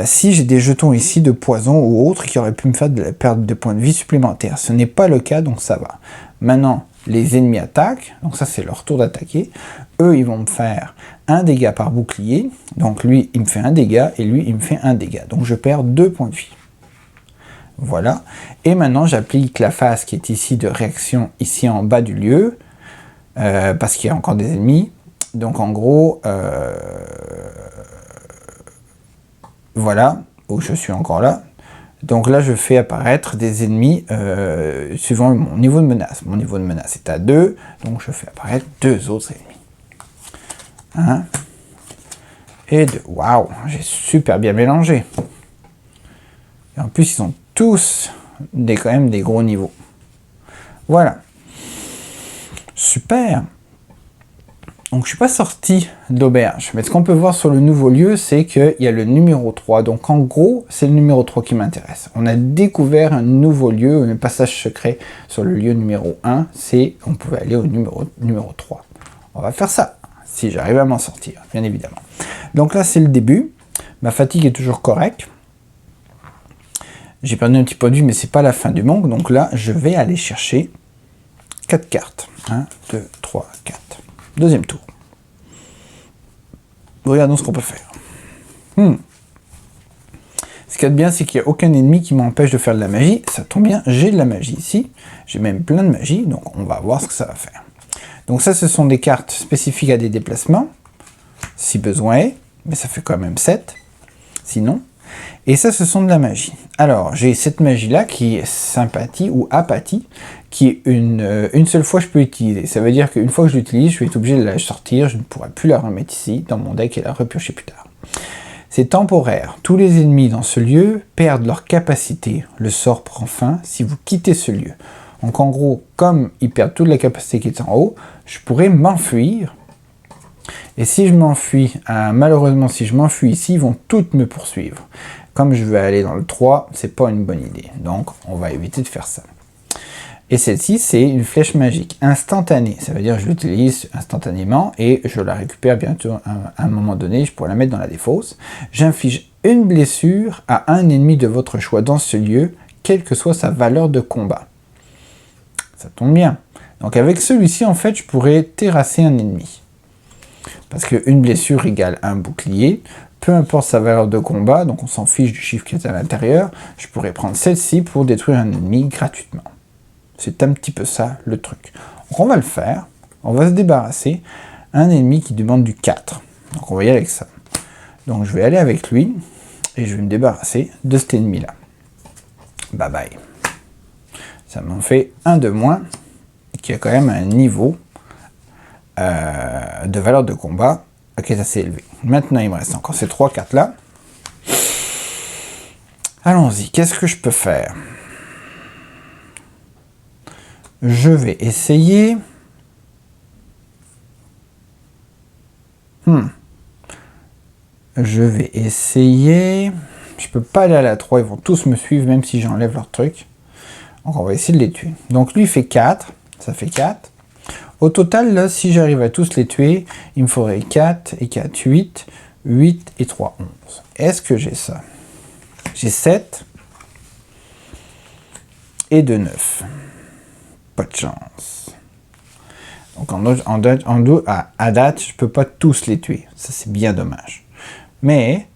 si j'ai des jetons ici de poison ou autres qui auraient pu me faire de la perte de points de vie supplémentaires. Ce n'est pas le cas, donc ça va. Maintenant, les ennemis attaquent, donc ça c'est leur tour d'attaquer. Eux, ils vont me faire un dégât par bouclier, donc lui, il me fait un dégât, et lui, il me fait un dégât. Donc je perds 2 points de vie. Voilà. Et maintenant, j'applique la phase qui est ici de réaction, ici en bas du lieu, parce qu'il y a encore des ennemis. Donc en gros, voilà, où je suis encore là. Donc là, je fais apparaître des ennemis suivant mon niveau de menace. Mon niveau de menace est à 2, donc je fais apparaître 2 autres ennemis. 1 et 2. Waouh, j'ai super bien mélangé. Et en plus, ils sont tous quand même des gros niveaux. Voilà. Super. Donc je suis pas sorti d'auberge, mais ce qu'on peut voir sur le nouveau lieu, c'est qu'il y a le numéro 3. Donc en gros, c'est le numéro 3 qui m'intéresse. On a découvert un nouveau lieu, un passage secret sur le lieu numéro 1, c'est on pouvait aller au numéro 3. On va faire ça, si j'arrive à m'en sortir, bien évidemment. Donc là, c'est le début. Ma fatigue est toujours correcte. J'ai perdu un petit point de vue, mais c'est pas la fin du monde. Donc là, je vais aller chercher 4 cartes. 1, 2, 3, 4. Deuxième tour. Regardons ce qu'on peut faire. Ce qu'il y a de bien, c'est qu'il n'y a aucun ennemi qui m'empêche de faire de la magie. Ça tombe bien, j'ai de la magie ici. J'ai même plein de magie, donc on va voir ce que ça va faire. Donc ça, ce sont des cartes spécifiques à des déplacements, si besoin est, mais ça fait quand même 7, sinon. Et ça, ce sont de la magie. Alors, j'ai cette magie-là qui est sympathie ou apathie, qui est une seule fois je peux utiliser. Ça veut dire qu'une fois que je l'utilise, je vais être obligé de la sortir, je ne pourrai plus la remettre ici, dans mon deck, et la repiocher plus tard. C'est temporaire. Tous les ennemis dans ce lieu perdent leur capacité. Le sort prend fin si vous quittez ce lieu. Donc en gros, comme ils perdent toute la capacité qui est en haut, je pourrais m'enfuir. Et si je m'enfuis, malheureusement, si je m'enfuis ici, ils vont toutes me poursuivre. Comme je vais aller dans le 3, c'est pas une bonne idée. Donc, on va éviter de faire ça. Et celle-ci, c'est une flèche magique instantanée. Ça veut dire que je l'utilise instantanément et je la récupère bientôt à un moment donné. Je pourrais la mettre dans la défausse. J'inflige une blessure à un ennemi de votre choix dans ce lieu, quelle que soit sa valeur de combat. Ça tombe bien. Donc avec celui-ci, en fait, je pourrais terrasser un ennemi. Parce qu'une blessure égale un bouclier, peu importe sa valeur de combat, donc on s'en fiche du chiffre qui est à l'intérieur, je pourrais prendre celle-ci pour détruire un ennemi gratuitement. C'est un petit peu ça le truc. Donc on va le faire, on va se débarrasser un ennemi qui demande du 4. Donc on va y aller avec ça. Donc je vais aller avec lui, et je vais me débarrasser de cet ennemi-là. Bye bye. Ça m'en fait un de moins, qui a quand même un niveau de valeur de combat qui est assez élevé. Maintenant, il me reste encore ces 3 cartes-là. Allons-y, qu'est-ce que je peux faire? Je vais essayer... Je vais essayer... Je peux pas aller à la 3, ils vont tous me suivre, même si j'enlève leur truc. Donc on va essayer de les tuer. Donc lui, il fait 4, ça fait 4. Au total, là, si j'arrive à tous les tuer, il me faudrait 4 et 4, 8, 8 et 3, 11. Est-ce que j'ai ça? J'ai 7 et 2, 9. Pas de chance. Donc à date, je peux pas tous les tuer. Ça, c'est bien dommage. Mais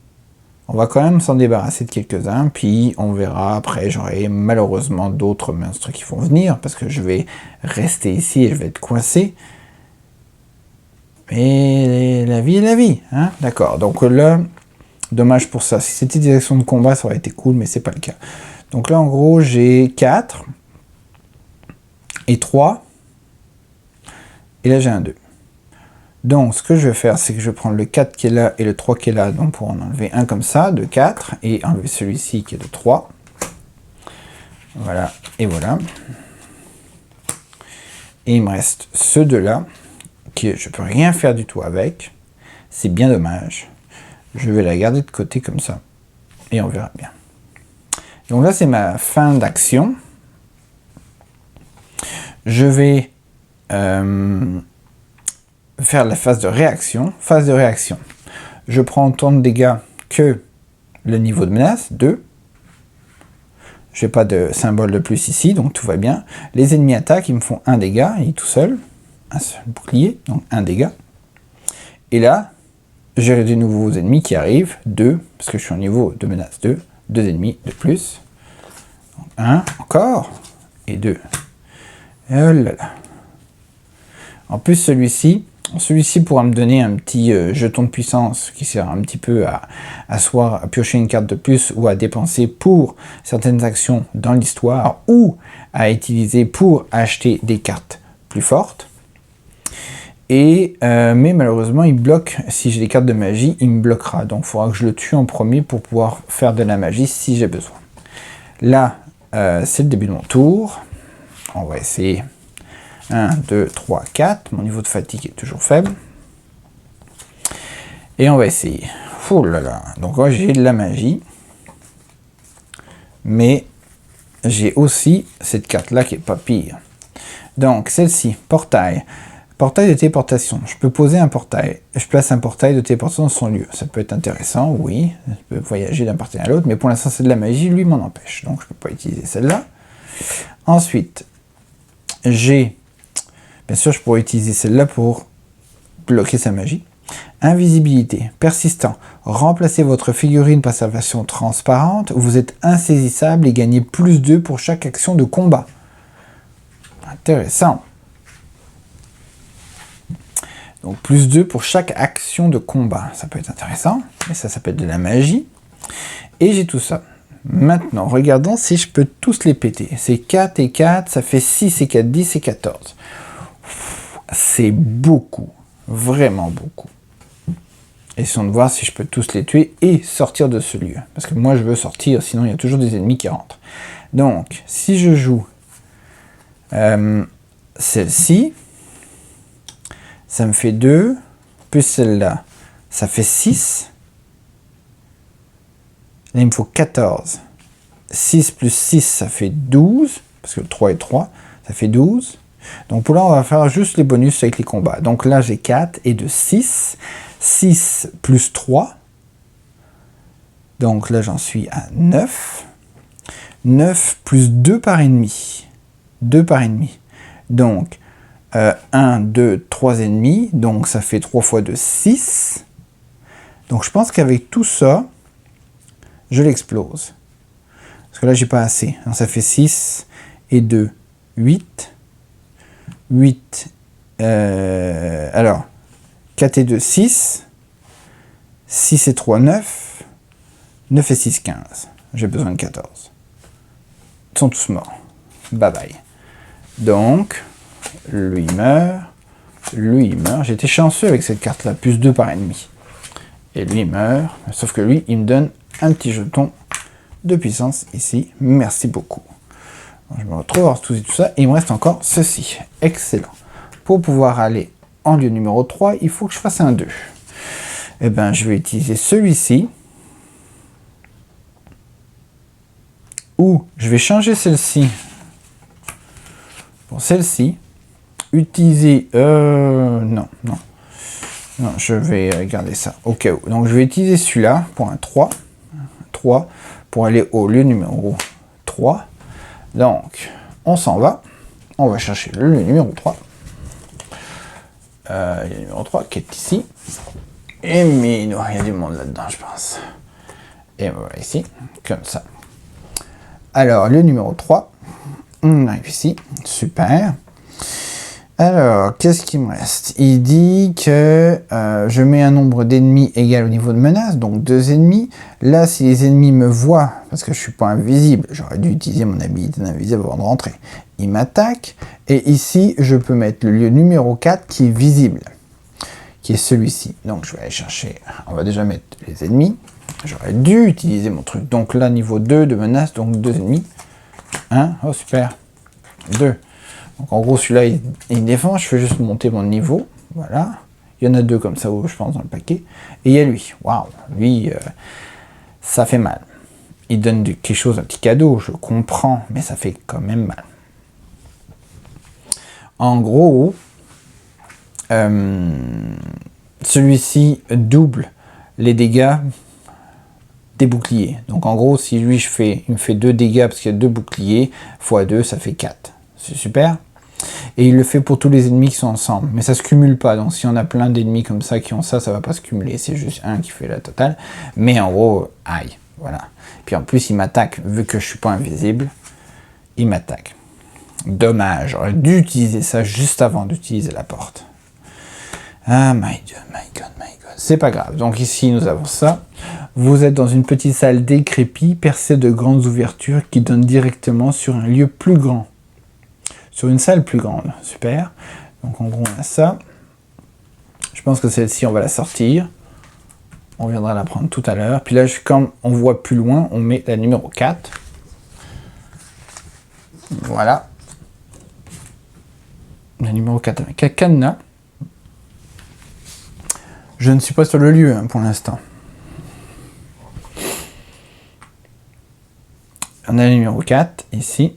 On va quand même s'en débarrasser de quelques-uns, puis on verra après, j'aurai malheureusement d'autres monstres qui vont venir, parce que je vais rester ici et je vais être coincé. Mais la vie est la vie, hein, d'accord. Donc là, dommage pour ça. Si c'était des actions de combat, ça aurait été cool, mais c'est pas le cas. Donc là, en gros, j'ai 4 et 3. Et là, j'ai un 2. Donc, ce que je vais faire, c'est que je vais prendre le 4 qui est là et le 3 qui est là. Donc, pour en enlever un comme ça, de 4, et enlever celui-ci qui est de 3. Voilà, et voilà. Et il me reste ceux deux-là, que je peux rien faire du tout avec. C'est bien dommage. Je vais la garder de côté comme ça. Et on verra bien. Donc là, c'est ma fin d'action. Je vais faire la phase de réaction. Phase de réaction. Je prends autant de dégâts que le niveau de menace, 2. Je n'ai pas de symbole de plus ici, donc tout va bien. Les ennemis attaquent, ils me font 1 dégât, il est tout seul. Un seul bouclier, donc 1 dégât. Et là, j'ai des nouveaux ennemis qui arrivent, 2, parce que je suis au niveau de menace 2. 2 ennemis de plus. 1, encore, et 2. Oh là là. En plus, celui-ci pourra me donner un petit jeton de puissance qui sert un petit peu à soit à piocher une carte de plus ou à dépenser pour certaines actions dans l'histoire ou à utiliser pour acheter des cartes plus fortes. Et mais malheureusement, il bloque. Si j'ai des cartes de magie, il me bloquera. Donc, il faudra que je le tue en premier pour pouvoir faire de la magie si j'ai besoin. Là, c'est le début de mon tour. On va essayer. 1, 2, 3, 4. Mon niveau de fatigue est toujours faible. Et on va essayer. Ouh là là. Donc là, j'ai de la magie. Mais j'ai aussi cette carte-là qui est pas pire. Donc, celle-ci, portail. Portail de téléportation. Je peux poser un portail. Je place un portail de téléportation dans son lieu. Ça peut être intéressant, oui. Je peux voyager d'un portail à l'autre. Mais pour l'instant, c'est de la magie. Lui m'en empêche. Donc, je ne peux pas utiliser celle-là. Ensuite, j'ai... Bien sûr, je pourrais utiliser celle-là pour bloquer sa magie. Invisibilité. Persistant. Remplacez votre figurine par sa version transparente. Vous êtes insaisissable et gagnez plus 2 pour chaque action de combat. Intéressant. Donc plus 2 pour chaque action de combat. Ça peut être intéressant. Et ça peut être de la magie. Et j'ai tout ça. Maintenant, regardons si je peux tous les péter. C'est 4 et 4, ça fait 6 et 4, 10 et 14. C'est beaucoup. Vraiment beaucoup. Essayons de voir si je peux tous les tuer et sortir de ce lieu. Parce que moi, je veux sortir, sinon il y a toujours des ennemis qui rentrent. Donc, si je joue celle-ci, ça me fait 2, plus celle-là, ça fait 6. Là, il me faut 14. 6 plus 6, ça fait 12, parce que le 3 est 3, ça fait 12. Donc pour là, on va faire juste les bonus avec les combats. Donc là, j'ai 4 et de 6. 6 plus 3. Donc là, j'en suis à 9. 9 plus 2 par ennemi. 2 par ennemi. Donc 1, 2, 3 ennemis. Donc ça fait 3 fois 2, 6. Donc je pense qu'avec tout ça, je l'explose. Parce que là, j'ai pas assez. Donc, ça fait 6 et 2, 8. 8. Alors, 4 et 2, 6. 6 et 3, 9. 9 et 6, 15. J'ai besoin de 14. Ils sont tous morts. Bye bye. Donc, lui meurt. Lui il meurt. J'étais chanceux avec cette carte-là. Plus 2 par ennemi. Et lui meurt. Sauf que lui, il me donne un petit jeton de puissance ici. Merci beaucoup. Je me retrouve à tout ça. Et il me reste encore ceci. Excellent. Pour pouvoir aller en lieu numéro 3, il faut que je fasse un 2. Eh bien, je vais utiliser celui-ci. Ou je vais changer celle-ci pour celle-ci. Utiliser... Non, je vais garder ça au cas où. Donc, je vais utiliser celui-là pour un 3. 3 pour aller au lieu numéro 3. Donc, on s'en va. On va chercher le lieu numéro 3. Il y a le numéro 3 qui est ici. Et mais il y a du monde là-dedans, je pense. Et voilà ici, comme ça. Alors, le numéro 3, on arrive ici, super. Alors, qu'est-ce qu'il me reste? Il dit que je mets un nombre d'ennemis égal au niveau de menace, donc 2 ennemis. Là, si les ennemis me voient, parce que je suis pas invisible, j'aurais dû utiliser mon habilité d'invisible avant de rentrer. Ils m'attaquent, et ici, je peux mettre le lieu numéro 4 qui est visible, qui est celui-ci. Donc, je vais aller chercher, on va déjà mettre les ennemis. J'aurais dû utiliser mon truc. Donc là, niveau 2 de menace, donc 2 ennemis. 1, oh super, 2. Donc en gros, celui-là, il défend. Je fais juste monter mon niveau. Voilà. Il y en a 2 comme ça, je pense, dans le paquet. Et il y a lui. Waouh, lui, ça fait mal. Il donne quelque chose, un petit cadeau, je comprends, mais ça fait quand même mal. En gros, celui-ci double les dégâts des boucliers. Donc en gros, si lui, il me fait 2 dégâts parce qu'il y a 2 boucliers, x 2, ça fait 4. C'est super. Et il le fait pour tous les ennemis qui sont ensemble. Mais ça se cumule pas. Donc si on a plein d'ennemis comme ça qui ont ça, ça va pas se cumuler. C'est juste un qui fait la totale. Mais en gros, aïe. Voilà. Puis en plus, il m'attaque. Vu que je suis pas invisible, il m'attaque. Dommage. J'aurais dû utiliser ça juste avant d'utiliser la porte. Ah, my God, my God, my God. C'est pas grave. Donc ici, nous avons ça. Vous êtes dans une petite salle décrépite, percée de grandes ouvertures qui donnent directement sur un lieu plus grand. Sur une salle plus grande. Super. Donc en gros, on a ça. Je pense que celle-ci, on va la sortir. On viendra la prendre tout à l'heure. Puis là, comme on voit plus loin, on met la numéro 4. Voilà. La numéro 4 avec un cadenas. Je ne suis pas sur le lieu pour l'instant. On a le numéro 4 ici.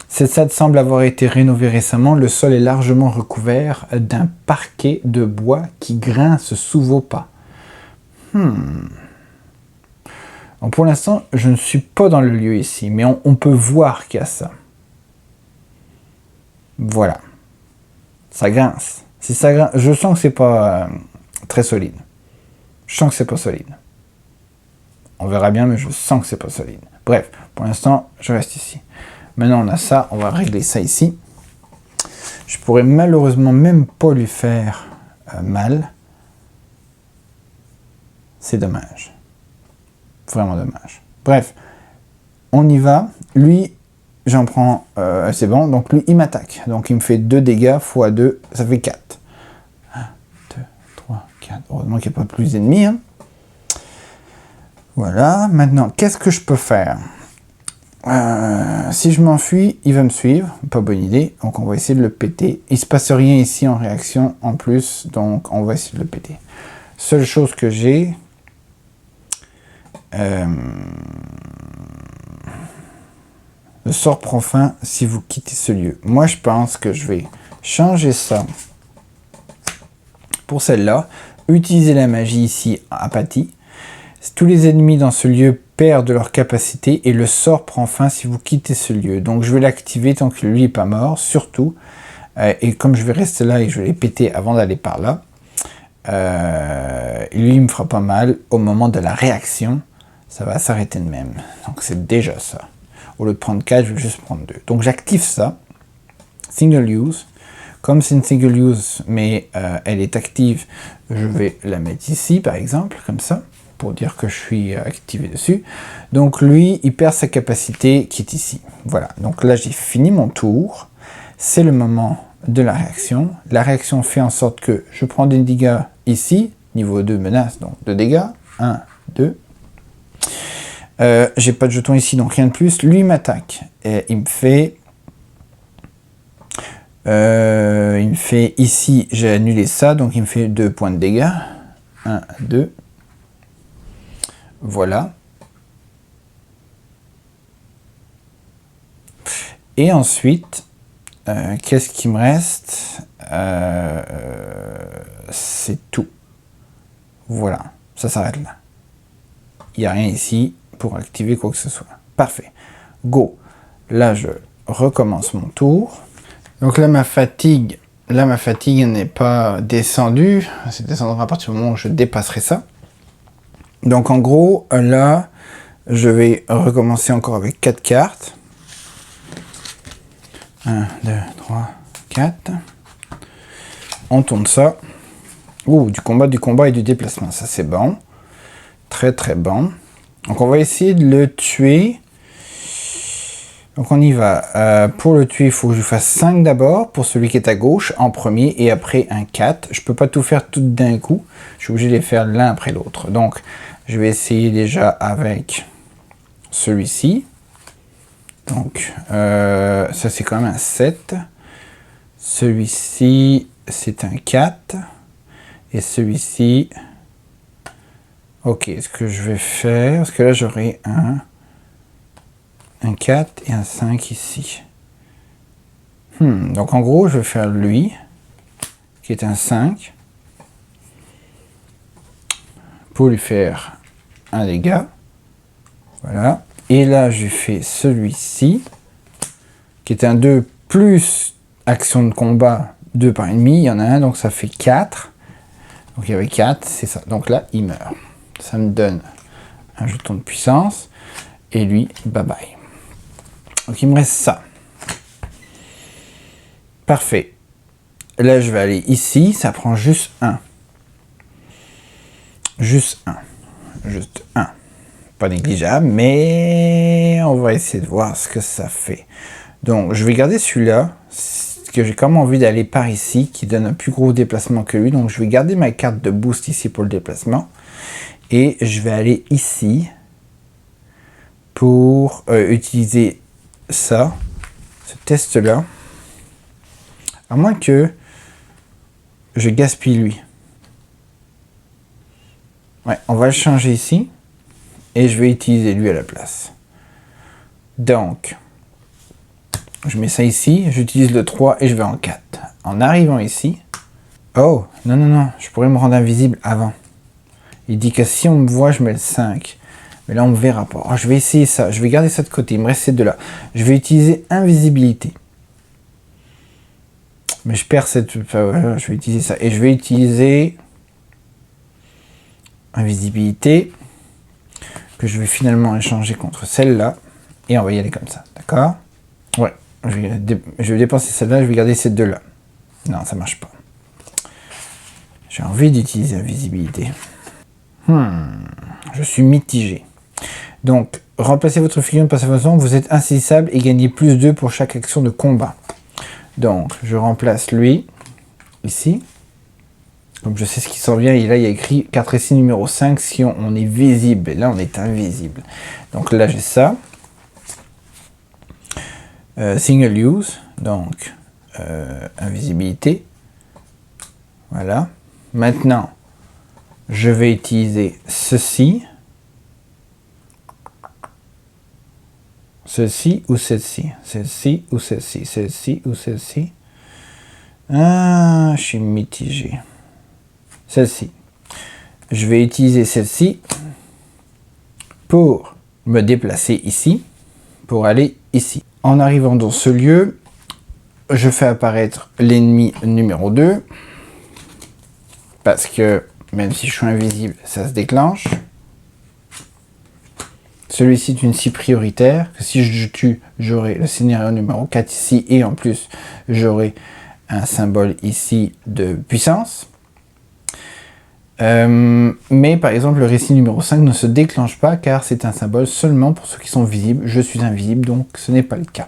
Cette salle semble avoir été rénovée récemment. Le sol est largement recouvert d'un parquet de bois qui grince sous vos pas. Donc pour l'instant, je ne suis pas dans le lieu ici, mais on peut voir qu'il y a ça. Voilà. Ça grince. Si ça grince, je sens que c'est pas très solide. Je sens que c'est pas solide. On verra bien, mais je sens que c'est pas solide. Bref, pour l'instant, je reste ici. Maintenant, on a ça. On va régler ça ici. Je pourrais malheureusement même pas lui faire mal. C'est dommage. Vraiment dommage. Bref, on y va. Lui, j'en prends... c'est bon. Donc lui, il m'attaque. Donc il me fait 2 dégâts x 2. Ça fait 4. 1, 2, 3, 4. Heureusement qu'il n'y a pas plus d'ennemis. Hein. Voilà. Maintenant, qu'est-ce que je peux faire? Si je m'enfuis, il va me suivre. Pas bonne idée. Donc on va essayer de le péter. Il se passe rien ici en réaction en plus. Donc on va essayer de le péter. Seule chose que j'ai... le sort prend fin si vous quittez ce lieu. Moi, je pense que je vais changer ça pour celle-là. Utiliser la magie ici, apathie. Tous les ennemis dans ce lieu perdent leur capacité et le sort prend fin si vous quittez ce lieu. Donc, je vais l'activer tant que lui n'est pas mort, surtout. Et comme je vais rester là et je vais les péter avant d'aller par là, lui, il me fera pas mal. Au moment de la réaction, ça va s'arrêter de même. Donc, c'est déjà ça. Au lieu de prendre 4, je vais juste prendre 2. Donc j'active ça. Single use. Comme c'est une single use, mais elle est active, je vais la mettre ici, par exemple, comme ça, pour dire que je suis activé dessus. Donc lui, il perd sa capacité qui est ici. Voilà. Donc là, j'ai fini mon tour. C'est le moment de la réaction. La réaction fait en sorte que je prends des dégâts ici, niveau 2 menace, donc 2 dégâts. 1, 2. J'ai pas de jeton ici, donc rien de plus. Lui m'attaque. Et il me fait ici, j'ai annulé ça, donc il me fait 2 points de dégâts. 1, 2. Voilà. Et ensuite, qu'est-ce qui me reste? C'est tout. Voilà, ça s'arrête là. Il n'y a rien ici pour activer quoi que ce soit. Parfait. Go. Là, je recommence mon tour. Donc là, ma fatigue n'est pas descendue. C'est descendra à partir du moment où je dépasserai ça. Donc en gros, là, Je vais recommencer encore avec 4 cartes. 1, 2, 3, 4. On tourne ça. Ouh, du combat et du déplacement. Ça, c'est bon. Très, très bon. Donc, on va essayer de le tuer. Donc, on y va. Pour le tuer, il faut que je fasse 5 d'abord. Pour celui qui est à gauche, en premier. Et après, un 4. Je peux pas tout faire tout d'un coup. Je suis obligé de les faire l'un après l'autre. Donc, je vais essayer déjà avec celui-ci. Donc, ça, c'est quand même un 7. Celui-ci, c'est un 4. Et celui-ci... Ok, ce que je vais faire... Parce que là, j'aurai un 4 et un 5 ici. Donc, en gros, je vais faire lui, qui est un 5, pour lui faire un dégât. Voilà. Et là, je fais celui-ci, qui est un 2 plus action de combat 2 par ennemi. Il y en a un, donc ça fait 4. Donc, il y avait 4, c'est ça. Donc là, il meurt. Ça me donne un jeton de puissance. Et lui, bye bye. Donc, il me reste ça. Parfait. Là, je vais aller ici. Ça prend juste un. Juste un. Juste un. Pas négligeable, mais on va essayer de voir ce que ça fait. Donc, je vais garder celui-là, que j'ai quand même envie d'aller par ici, qui donne un plus gros déplacement que lui. Donc, je vais garder ma carte de boost ici pour le déplacement. Et je vais aller ici pour utiliser ça, ce test-là. À moins que je gaspille lui. Ouais, on va le changer ici. Et je vais utiliser lui à la place. Donc, je mets ça ici, j'utilise le 3 et je vais en 4. En arrivant ici... Oh, non, non, non, je pourrais me rendre invisible avant. Il dit que si on me voit, je mets le 5. Mais là, on me verra pas. Oh, je vais essayer ça, je vais garder ça de côté, il me reste ces deux-là. Je vais utiliser invisibilité. Mais je perds cette... Enfin, voilà, je vais utiliser ça. Et je vais utiliser... invisibilité. Que je vais finalement échanger contre celle-là. Et on va y aller comme ça, d'accord? Ouais, je vais dépenser celle-là, je vais garder ces deux-là. Non, ça marche pas. J'ai envie d'utiliser invisibilité. Je suis mitigé. Donc, remplacez votre figurine par sa façon, vous êtes insaisissable et gagnez plus 2 pour chaque action de combat. Donc, je remplace lui, ici. Comme je sais ce qui s'en vient, et là il y a écrit carte récit numéro 5 si on est visible. Et là on est invisible. Donc là j'ai ça. Single use, donc invisibilité. Voilà. Maintenant, je vais utiliser ceci. Ceci ou celle-ci. Celle-ci ou celle-ci. Celle-ci ou celle-ci. Ah, je suis mitigé. Celle-ci. Je vais utiliser celle-ci pour me déplacer ici, pour aller ici. En arrivant dans ce lieu, je fais apparaître l'ennemi numéro 2, parce que même si je suis invisible, ça se déclenche. Celui-ci est une cible prioritaire, que si je tue, j'aurai le scénario numéro 4 ici, et en plus, j'aurai un symbole ici de puissance. Mais par exemple le récit numéro 5 ne se déclenche pas car c'est un symbole seulement pour ceux qui sont visibles. Je suis invisible donc ce n'est pas le cas.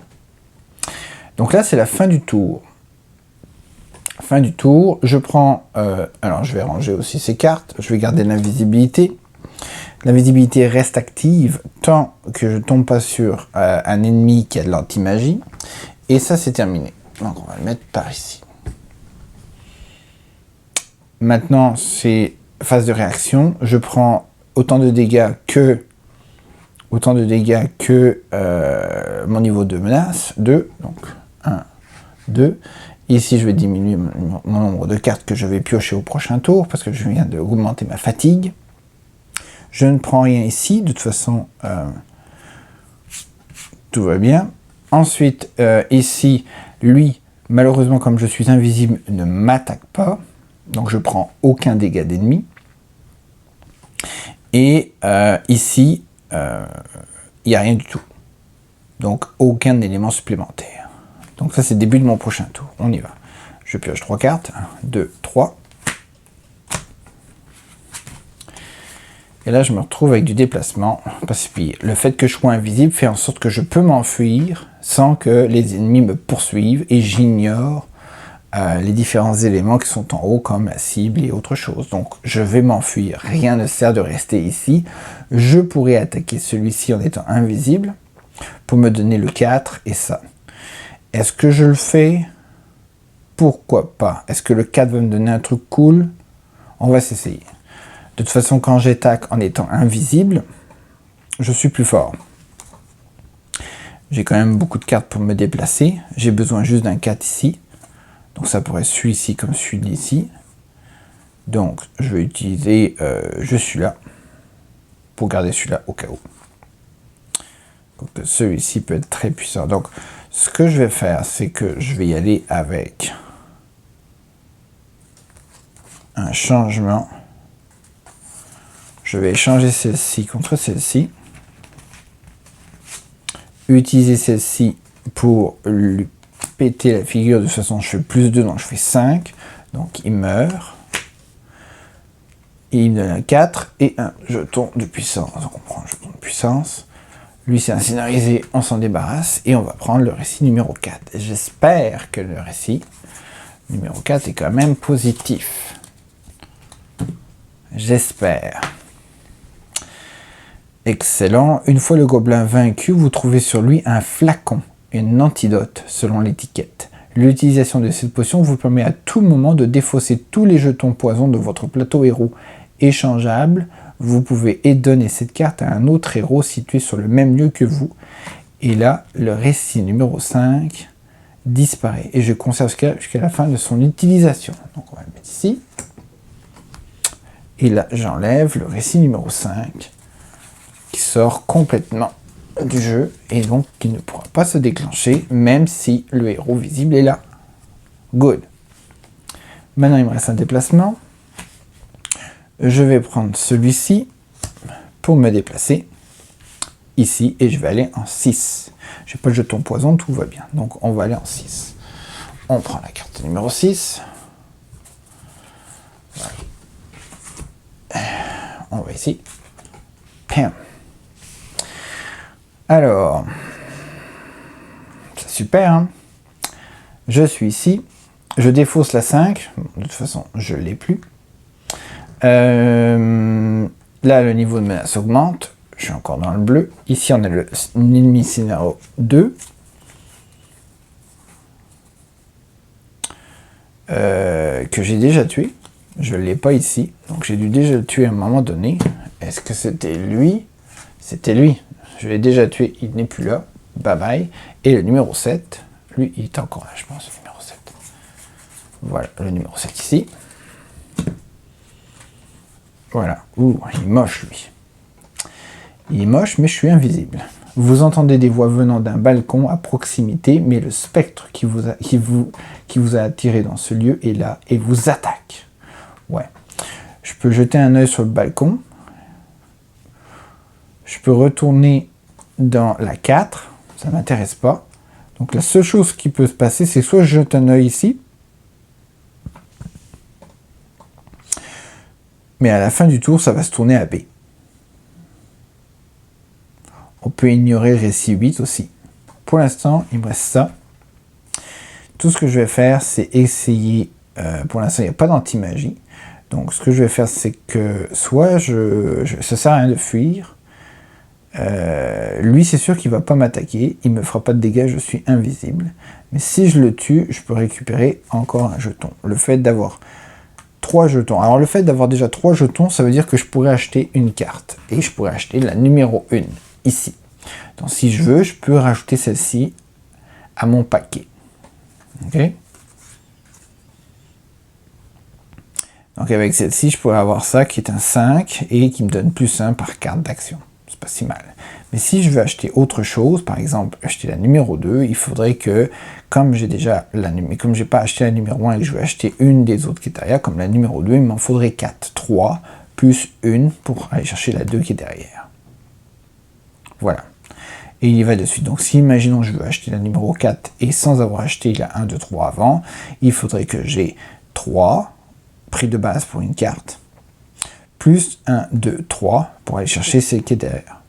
Donc là c'est la fin du tour. Fin du tour, je prends... alors je vais ranger aussi ces cartes, je vais garder l'invisibilité. L'invisibilité reste active tant que je ne tombe pas sur un ennemi qui a de l'anti-magie. Et ça c'est terminé. Donc on va le mettre par ici. Maintenant c'est... phase de réaction, je prends autant de dégâts que mon niveau de menace, 2, donc 1, 2. Ici, je vais diminuer mon nombre de cartes que je vais piocher au prochain tour, parce que je viens d'augmenter ma fatigue. Je ne prends rien ici, de toute façon, tout va bien. Ensuite, ici, lui, malheureusement, comme je suis invisible, ne m'attaque pas, donc je prends aucun dégât d'ennemi. Et ici, il n'y a rien du tout. Donc aucun élément supplémentaire. Donc ça c'est le début de mon prochain tour. On y va. Je pioche 3 cartes. 1, 2, 3. Et là je me retrouve avec du déplacement. Parce que le fait que je sois invisible fait en sorte que je peux m'enfuir sans que les ennemis me poursuivent. Et j'ignore les différents éléments qui sont en haut comme la cible et autre chose. Donc je vais m'enfuir. Rien ne sert de rester ici. Je pourrais attaquer celui-ci en étant invisible pour me donner le 4 et ça. Est-ce que je le fais? Pourquoi pas? Est-ce que le 4 va me donner un truc cool? On va s'essayer. De toute façon, quand j'attaque en étant invisible, je suis plus fort. J'ai quand même beaucoup de cartes pour me déplacer. J'ai besoin juste d'un 4 ici. Donc ça pourrait être celui-ci comme celui-ci. Donc je vais utiliser celui-là pour garder celui-là au cas où. Donc celui-ci peut être très puissant. Donc ce que je vais faire, c'est que je vais y aller avec un changement. Je vais échanger celle-ci contre celle-ci. Utiliser celle-ci pour lui péter la figure. De toute façon, je fais plus 2, donc je fais 5. Donc il meurt. Et il me donne un 4 et un jeton de puissance. Donc on prend un jeton de puissance. Lui, c'est un scénarisé, on s'en débarrasse. Et on va prendre le récit numéro 4. J'espère que le récit numéro 4 est quand même positif. J'espère. Excellent. Une fois le gobelin vaincu, vous trouvez sur lui un flacon, un antidote selon l'étiquette. L'utilisation de cette potion vous permet à tout moment de défausser tous les jetons poison de votre plateau héros échangeable. Vous pouvez donner cette carte à un autre héros situé sur le même lieu que vous. Et là, le récit numéro 5 disparaît. Et je conserve jusqu'à la fin de son utilisation. Donc on va le mettre ici. Et là, j'enlève le récit numéro 5 qui sort complètement du jeu et donc qui ne pourra pas se déclencher même si le héros visible est là. Good. Maintenant, il me reste un déplacement. Je vais prendre celui-ci pour me déplacer ici et je vais aller en 6. J'ai pas de jeton poison, tout va bien. Donc, on va aller en 6. On prend la carte numéro 6. Voilà. On va ici. Pam. Alors, c'est super, hein? Je suis ici, je défausse la 5, de toute façon, je ne l'ai plus. Là, le niveau de menace augmente, je suis encore dans le bleu. Ici, on a l'ennemi scénario 2. Que j'ai déjà tué. Je ne l'ai pas ici, donc j'ai dû déjà le tuer à un moment donné. Est-ce que c'était lui? C'était lui. Je l'ai déjà tué, il n'est plus là. Bye bye. Et le numéro 7, lui, il est encore là, je pense, le numéro 7. Voilà, le numéro 7 ici. Voilà. Ouh, il est moche, lui. Il est moche, mais je suis invisible. Vous entendez des voix venant d'un balcon à proximité, mais le spectre qui vous a attiré dans ce lieu est là et vous attaque. Ouais. Je peux jeter un œil sur le balcon. Je peux retourner dans la 4, ça ne m'intéresse pas. Donc la seule chose qui peut se passer, c'est soit je jette un œil ici, mais à la fin du tour, ça va se tourner à B. On peut ignorer le récit 8 aussi. Pour l'instant, il me reste ça. Tout ce que je vais faire, c'est essayer... pour l'instant, il n'y a pas d'anti-magie. Donc ce que je vais faire, c'est que soit ça ne sert à rien de fuir. Lui, c'est sûr qu'il ne va pas m'attaquer. Il ne me fera pas de dégâts, je suis invisible. Mais si je le tue, je peux récupérer encore un jeton. Le fait d'avoir 3 jetons. Alors le fait d'avoir déjà 3 jetons, ça veut dire que je pourrais acheter une carte. Et je pourrais acheter la numéro 1, ici. Donc si je veux, je peux rajouter celle-ci à mon paquet. Ok. Donc avec celle-ci, je pourrais avoir ça qui est un 5 et qui me donne plus 1 par carte d'action. C'est pas si mal. Mais si je veux acheter autre chose, par exemple acheter la numéro 2, il faudrait que, comme j'ai pas acheté la numéro 1 et que je veux acheter une des autres qui est derrière, comme la numéro 2, il m'en faudrait 4. 3 plus 1 pour aller chercher la 2 qui est derrière. Voilà. Et il y va de suite. Donc si, imaginons, je veux acheter la numéro 4 et sans avoir acheté la 1, 2, 3 avant, il faudrait que j'ai 3, prix de base pour une carte, plus 1, 2, 3 pour aller chercher celle qui est derrière.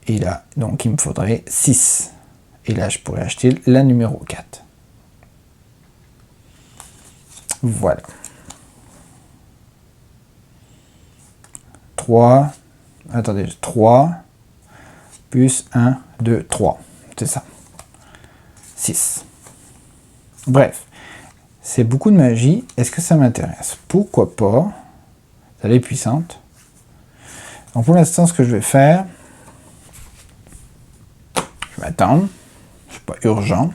Et là, donc il me faudrait 6. Et là, je pourrais acheter la numéro 4. Voilà. 3, attendez, 3, plus 1, 2, 3. C'est ça. 6. Bref, c'est beaucoup de magie. Est-ce que ça m'intéresse? Pourquoi pas? Elle est puissante. Donc pour l'instant, ce que je vais faire, je vais attendre. C'est pas urgent.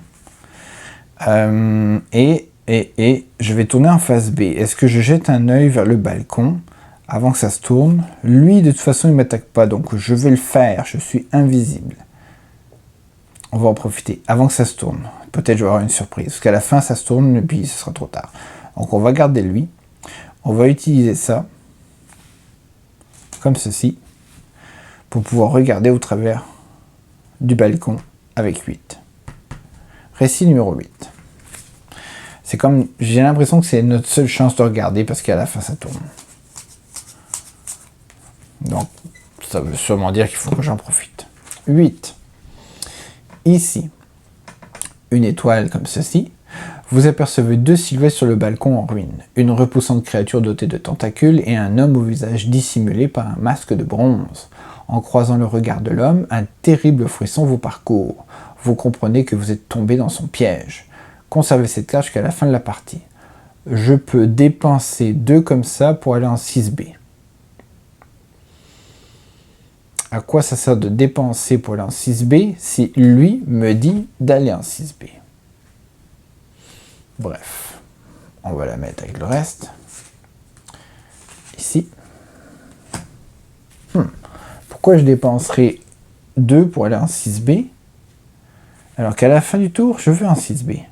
Et je vais tourner en face B. Est-ce que je jette un œil vers le balcon avant que ça se tourne? Lui, de toute façon, il ne m'attaque pas, donc je vais le faire. Je suis invisible. On va en profiter avant que ça se tourne. Peut-être je vais avoir une surprise. Parce qu'à la fin, ça se tourne et puis ce sera trop tard. Donc on va garder lui. On va utiliser ça, comme ceci, pour pouvoir regarder au travers du balcon avec 8. Récit numéro 8. C'est comme, j'ai l'impression que c'est notre seule chance de regarder parce qu'à la fin ça tourne. Donc ça veut sûrement dire qu'il faut que j'en profite. 8. Ici, une étoile comme ceci. Vous apercevez 2 silhouettes sur le balcon en ruine. Une repoussante créature dotée de tentacules et un homme au visage dissimulé par un masque de bronze. En croisant le regard de l'homme, un terrible frisson vous parcourt. Vous comprenez que vous êtes tombé dans son piège. Conservez cette carte jusqu'à la fin de la partie. Je peux dépenser 2 comme ça pour aller en 6B. À quoi ça sert de dépenser pour aller en 6B si lui me dit d'aller en 6B? Bref, on va la mettre avec le reste. Ici. Pourquoi je dépenserai 2 pour aller en 6B alors qu'à la fin du tour, je veux en 6B?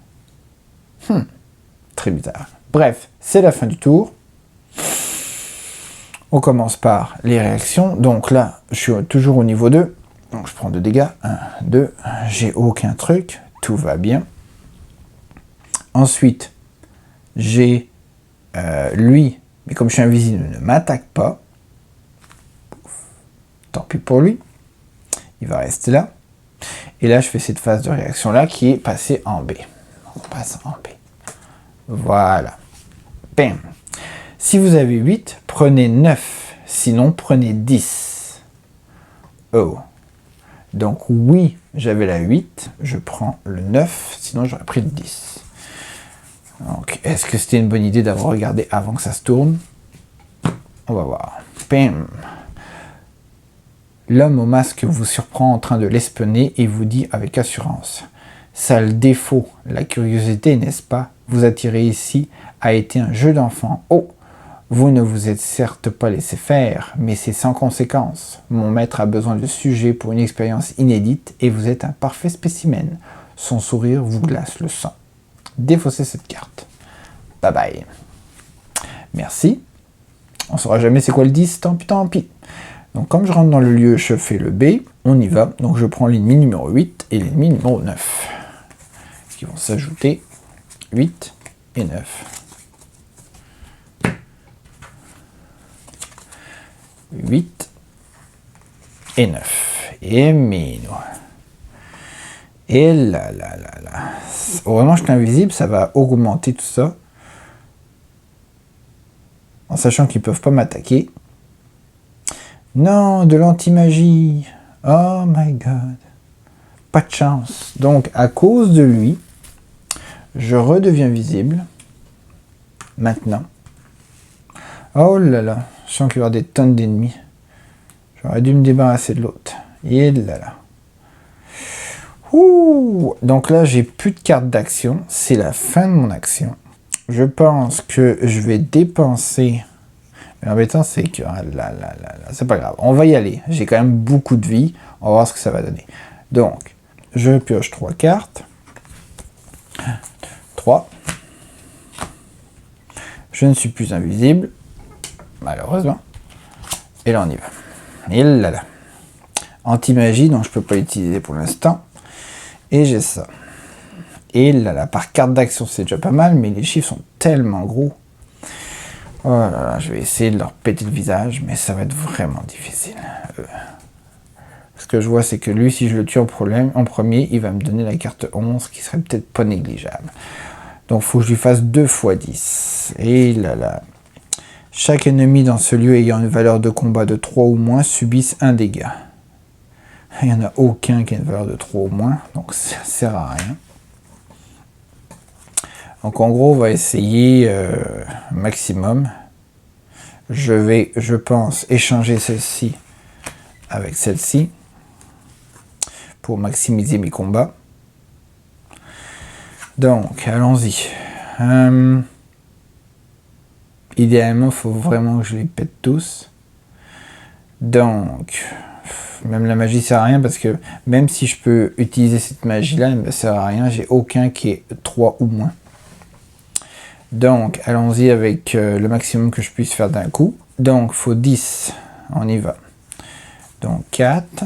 Très bizarre. Bref, c'est la fin du tour. On commence par les réactions. Donc là, je suis toujours au niveau 2. Donc je prends 2 dégâts. 1, 2. J'ai aucun truc. Tout va bien. Ensuite, j'ai lui. Mais comme je suis invisible, il ne m'attaque pas. Tant pis pour lui. Il va rester là. Et là, je fais cette phase de réaction-là qui est passée en B. On passe en B. Voilà. Bam. Si vous avez 8, prenez 9. Sinon, prenez 10. Oh. Donc oui, j'avais la 8. Je prends le 9. Sinon, j'aurais pris le 10. Donc, est-ce que c'était une bonne idée d'avoir regardé avant que ça se tourne? On va voir. Bam. L'homme au masque vous surprend en train de l'espionner et vous dit avec assurance: sale défaut, la curiosité, n'est-ce pas? Vous attirer ici a été un jeu d'enfant. Oh, vous ne vous êtes certes pas laissé faire, mais c'est sans conséquence. Mon maître a besoin de sujets pour une expérience inédite et vous êtes un parfait spécimen. Son sourire vous glace le sang. Défaussez cette carte. Bye bye. Merci. On ne saura jamais c'est quoi le 10, tant pis. Donc comme je rentre dans le lieu, je fais le B, on y va. Donc je prends l'ennemi numéro 8 et l'ennemi numéro 9. Qui vont s'ajouter 8 et 9. 8 et 9. Et mino. Et là. Vraiment, je suis invisible, ça va augmenter tout ça. En sachant qu'ils ne peuvent pas m'attaquer. Non, de l'anti-magie. Oh my god. Pas de chance. Donc, à cause de lui, je redeviens visible. Maintenant. Oh là là. Je sens qu'il va y avoir des tonnes d'ennemis. J'aurais dû me débarrasser de l'autre. Et là. Ouh. Donc là, j'ai plus de carte d'action. C'est la fin de mon action. Je pense que je vais dépenser... L'embêtant, c'est que... Là, c'est pas grave. On va y aller. J'ai quand même beaucoup de vie. On va voir ce que ça va donner. Donc, je pioche 3 cartes. 3. Je ne suis plus invisible. Malheureusement. Et là, on y va. Et là. anti-magie, donc je peux pas l'utiliser pour l'instant. Et j'ai ça. Et là, par carte d'action, c'est déjà pas mal, mais les chiffres sont tellement gros. Oh là là, je vais essayer de leur péter le visage, mais ça va être vraiment difficile. Ce que je vois, c'est que lui, si je le tue en premier, il va me donner la carte 11, qui serait peut-être pas négligeable. Donc, il faut que je lui fasse 2 x 10. Et là. Chaque ennemi dans ce lieu ayant une valeur de combat de 3 ou moins subissent un dégât. Il n'y en a aucun qui a une valeur de 3 ou moins, donc ça sert à rien. Donc en gros, on va essayer maximum. Je vais, je pense, échanger celle-ci avec celle-ci pour maximiser mes combats. Donc, allons-y. Idéalement, il faut vraiment que je les pète tous. Donc, même la magie sert à rien parce que même si je peux utiliser cette magie-là, elle ne me sert à rien. J'ai aucun qui est 3 ou moins. Donc, allons-y avec le maximum que je puisse faire d'un coup. Donc, il faut 10. On y va. Donc, 4.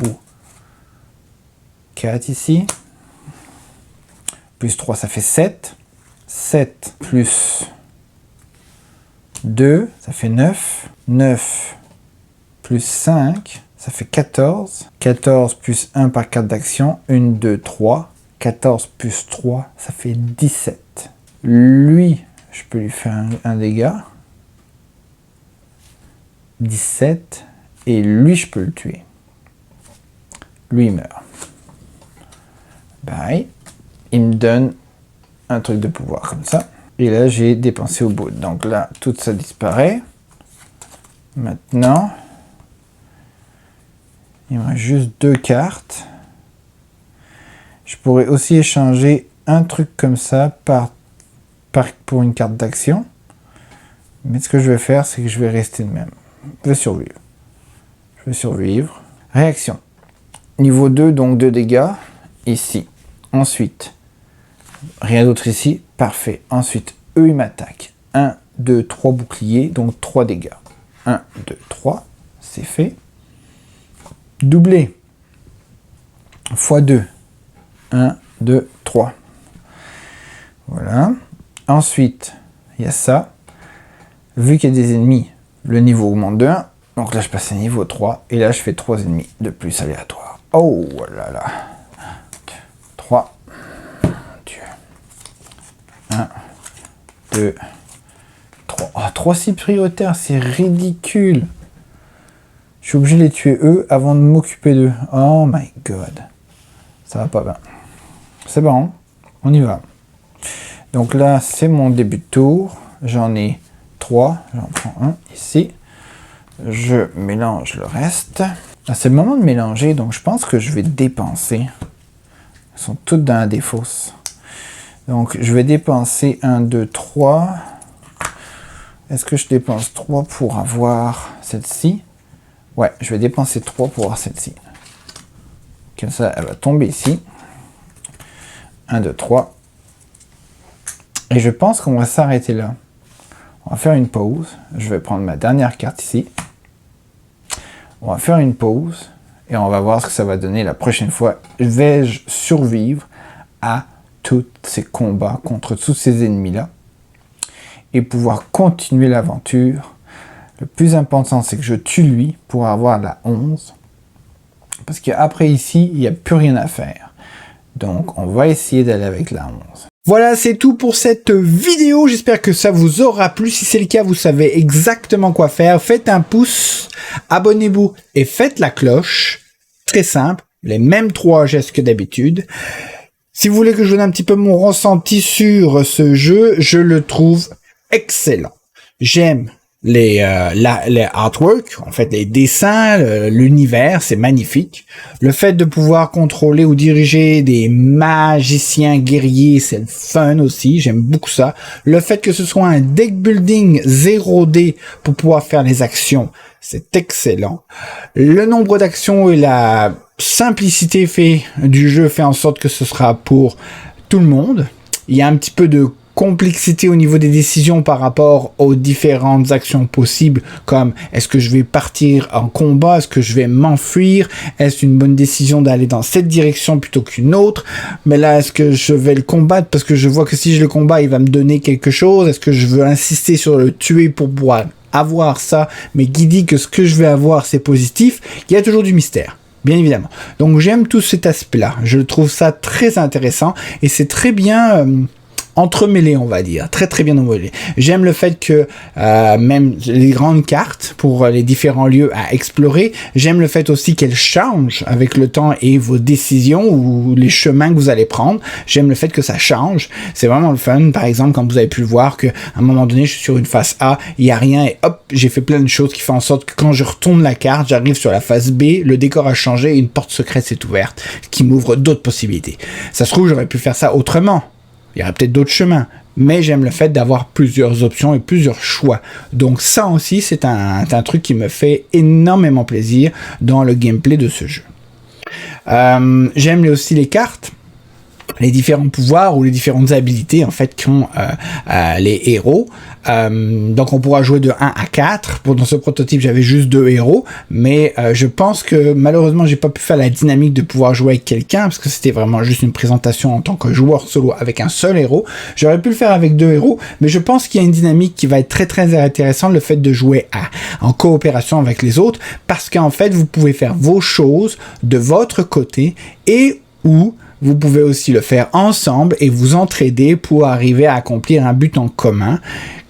Ou 4 ici. Plus 3, ça fait 7. 7 plus 2, ça fait 9. 9 plus 5, ça fait 14. 14 plus 1 par carte d'action. 1, 2, 3. 14 plus 3, ça fait 17. Lui, je peux lui faire un dégât. 17. Et lui, je peux le tuer. Lui, il meurt. Bye. Il me donne un truc de pouvoir comme ça. Et là, j'ai dépensé au bout. Donc là, tout ça disparaît. Maintenant, il me reste juste 2 cartes. Je pourrais aussi échanger un truc comme ça pour une carte d'action. Mais ce que je vais faire, c'est que je vais rester de même. Je vais survivre. Je vais survivre. Réaction. Niveau 2, donc 2 dégâts. Ici. Ensuite, rien d'autre ici. Parfait. Ensuite, eux, ils m'attaquent. 1, 2, 3 boucliers, donc 3 dégâts. 1, 2, 3. C'est fait. Doublé. x2. 1, 2, 3. Voilà. Ensuite, il y a ça. Vu qu'il y a des ennemis, le niveau augmente de 1. Donc là, je passe à niveau 3. Et là, je fais 3 ennemis de plus aléatoires. Oh là là. 3. Dieu. 1, 2, 3. Oh, 3 cibles prioritaires, c'est ridicule. Je suis obligé de les tuer eux avant de m'occuper d'eux. Oh my god. Ça va pas bien. C'est bon, on y va. Donc là, c'est mon début de tour. J'en ai 3. J'en prends un ici. Je mélange le reste. Là, c'est le moment de mélanger, donc je pense que je vais dépenser. Elles sont toutes dans la défausse. Donc, je vais dépenser 1, 2, 3. Est-ce que je dépense 3 pour avoir celle-ci? Ouais, je vais dépenser 3 pour avoir celle-ci. Comme ça, elle va tomber ici. 1, 2, 3. Et je pense qu'on va s'arrêter là. On va faire une pause. Je vais prendre ma dernière carte ici. On va faire une pause. Et on va voir ce que ça va donner la prochaine fois. Vais-je survivre à tous ces combats contre tous ces ennemis-là et pouvoir continuer l'aventure. Le plus important, c'est que je tue lui pour avoir la 11. Parce qu'après ici, il n'y a plus rien à faire. Donc, on va essayer d'aller avec la 11. Voilà, c'est tout pour cette vidéo. J'espère que ça vous aura plu. Si c'est le cas, vous savez exactement quoi faire. Faites un pouce, abonnez-vous et faites la cloche. Très simple, les mêmes 3 gestes que d'habitude. Si vous voulez que je donne un petit peu mon ressenti sur ce jeu, je le trouve excellent. J'aime les artworks, en fait les dessins, l'univers, c'est magnifique. Le fait de pouvoir contrôler ou diriger des magiciens guerriers, c'est le fun aussi, j'aime beaucoup ça. Le fait que ce soit un deck building 0D pour pouvoir faire les actions, c'est excellent. Le nombre d'actions et la simplicité du jeu fait en sorte que ce sera pour tout le monde. Il y a un petit peu de complexité au niveau des décisions par rapport aux différentes actions possibles, comme est-ce que je vais partir en combat, est-ce que je vais m'enfuir, est-ce une bonne décision d'aller dans cette direction plutôt qu'une autre, mais là est-ce que je vais le combattre parce que je vois que si je le combats il va me donner quelque chose, est-ce que je veux insister sur le tuer pour pouvoir avoir ça, mais qui dit que ce que je vais avoir c'est positif, il y a toujours du mystère. Bien évidemment. Donc j'aime tout cet aspect-là. Je trouve ça très intéressant et c'est très bien entremêlé, on va dire. Très très bien entremêlé. J'aime le fait que même les grandes cartes pour les différents lieux à explorer, j'aime le fait aussi qu'elles changent avec le temps et vos décisions ou les chemins que vous allez prendre. J'aime le fait que ça change. C'est vraiment le fun. Par exemple, quand vous avez pu le voir qu'à un moment donné, je suis sur une face A, il n'y a rien et hop, j'ai fait plein de choses qui font en sorte que quand je retourne la carte, j'arrive sur la face B, le décor a changé et une porte secrète s'est ouverte qui m'ouvre d'autres possibilités. Ça se trouve, j'aurais pu faire ça autrement. Il y aurait peut-être d'autres chemins, mais j'aime le fait d'avoir plusieurs options et plusieurs choix. Donc ça aussi, c'est un truc qui me fait énormément plaisir dans le gameplay de ce jeu. J'aime aussi les cartes, les différents pouvoirs ou les différentes habilités en fait qu'ont les héros. Donc on pourra jouer de 1 à 4. Dans ce prototype j'avais juste 2 héros, mais je pense que malheureusement j'ai pas pu faire la dynamique de pouvoir jouer avec quelqu'un parce que c'était vraiment juste une présentation en tant que joueur solo avec un seul héros. J'aurais pu le faire avec 2 héros, mais je pense qu'il y a une dynamique qui va être très très intéressante, le fait de jouer en coopération avec les autres, parce qu'en fait vous pouvez faire vos choses de votre côté et ou vous pouvez aussi le faire ensemble et vous entraider pour arriver à accomplir un but en commun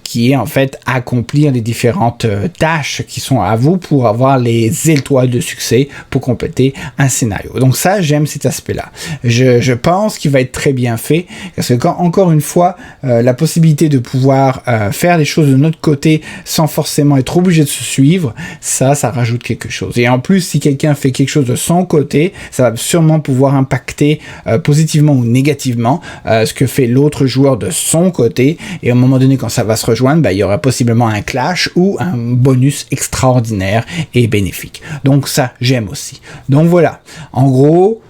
qui est en fait accomplir les différentes tâches qui sont à vous pour avoir les étoiles de succès pour compléter un scénario. Donc ça, j'aime cet aspect-là. Je pense qu'il va être très bien fait parce que encore une fois, la possibilité de pouvoir faire les choses de notre côté sans forcément être obligé de se suivre, ça rajoute quelque chose. Et en plus, si quelqu'un fait quelque chose de son côté, ça va sûrement pouvoir impacter positivement ou négativement ce que fait l'autre joueur de son côté. Et à un moment donné, quand ça va se rejoindre, il y aura possiblement un clash ou un bonus extraordinaire et bénéfique. Donc ça, j'aime aussi. Donc voilà, en gros,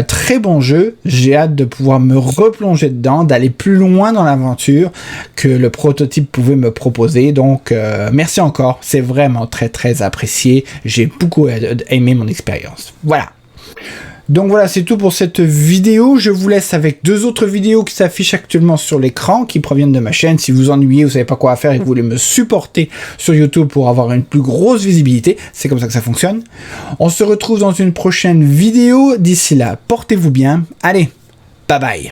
très bon jeu. J'ai hâte de pouvoir me replonger dedans, d'aller plus loin dans l'aventure que le prototype pouvait me proposer. Donc merci encore, c'est vraiment très très apprécié. J'ai beaucoup aimé mon expérience. Voilà. Donc voilà, c'est tout pour cette vidéo. Je vous laisse avec 2 autres vidéos qui s'affichent actuellement sur l'écran, qui proviennent de ma chaîne. Si vous ennuyez, vous savez pas quoi faire et que vous voulez me supporter sur YouTube pour avoir une plus grosse visibilité, c'est comme ça que ça fonctionne. On se retrouve dans une prochaine vidéo. D'ici là, portez-vous bien. Allez, bye bye.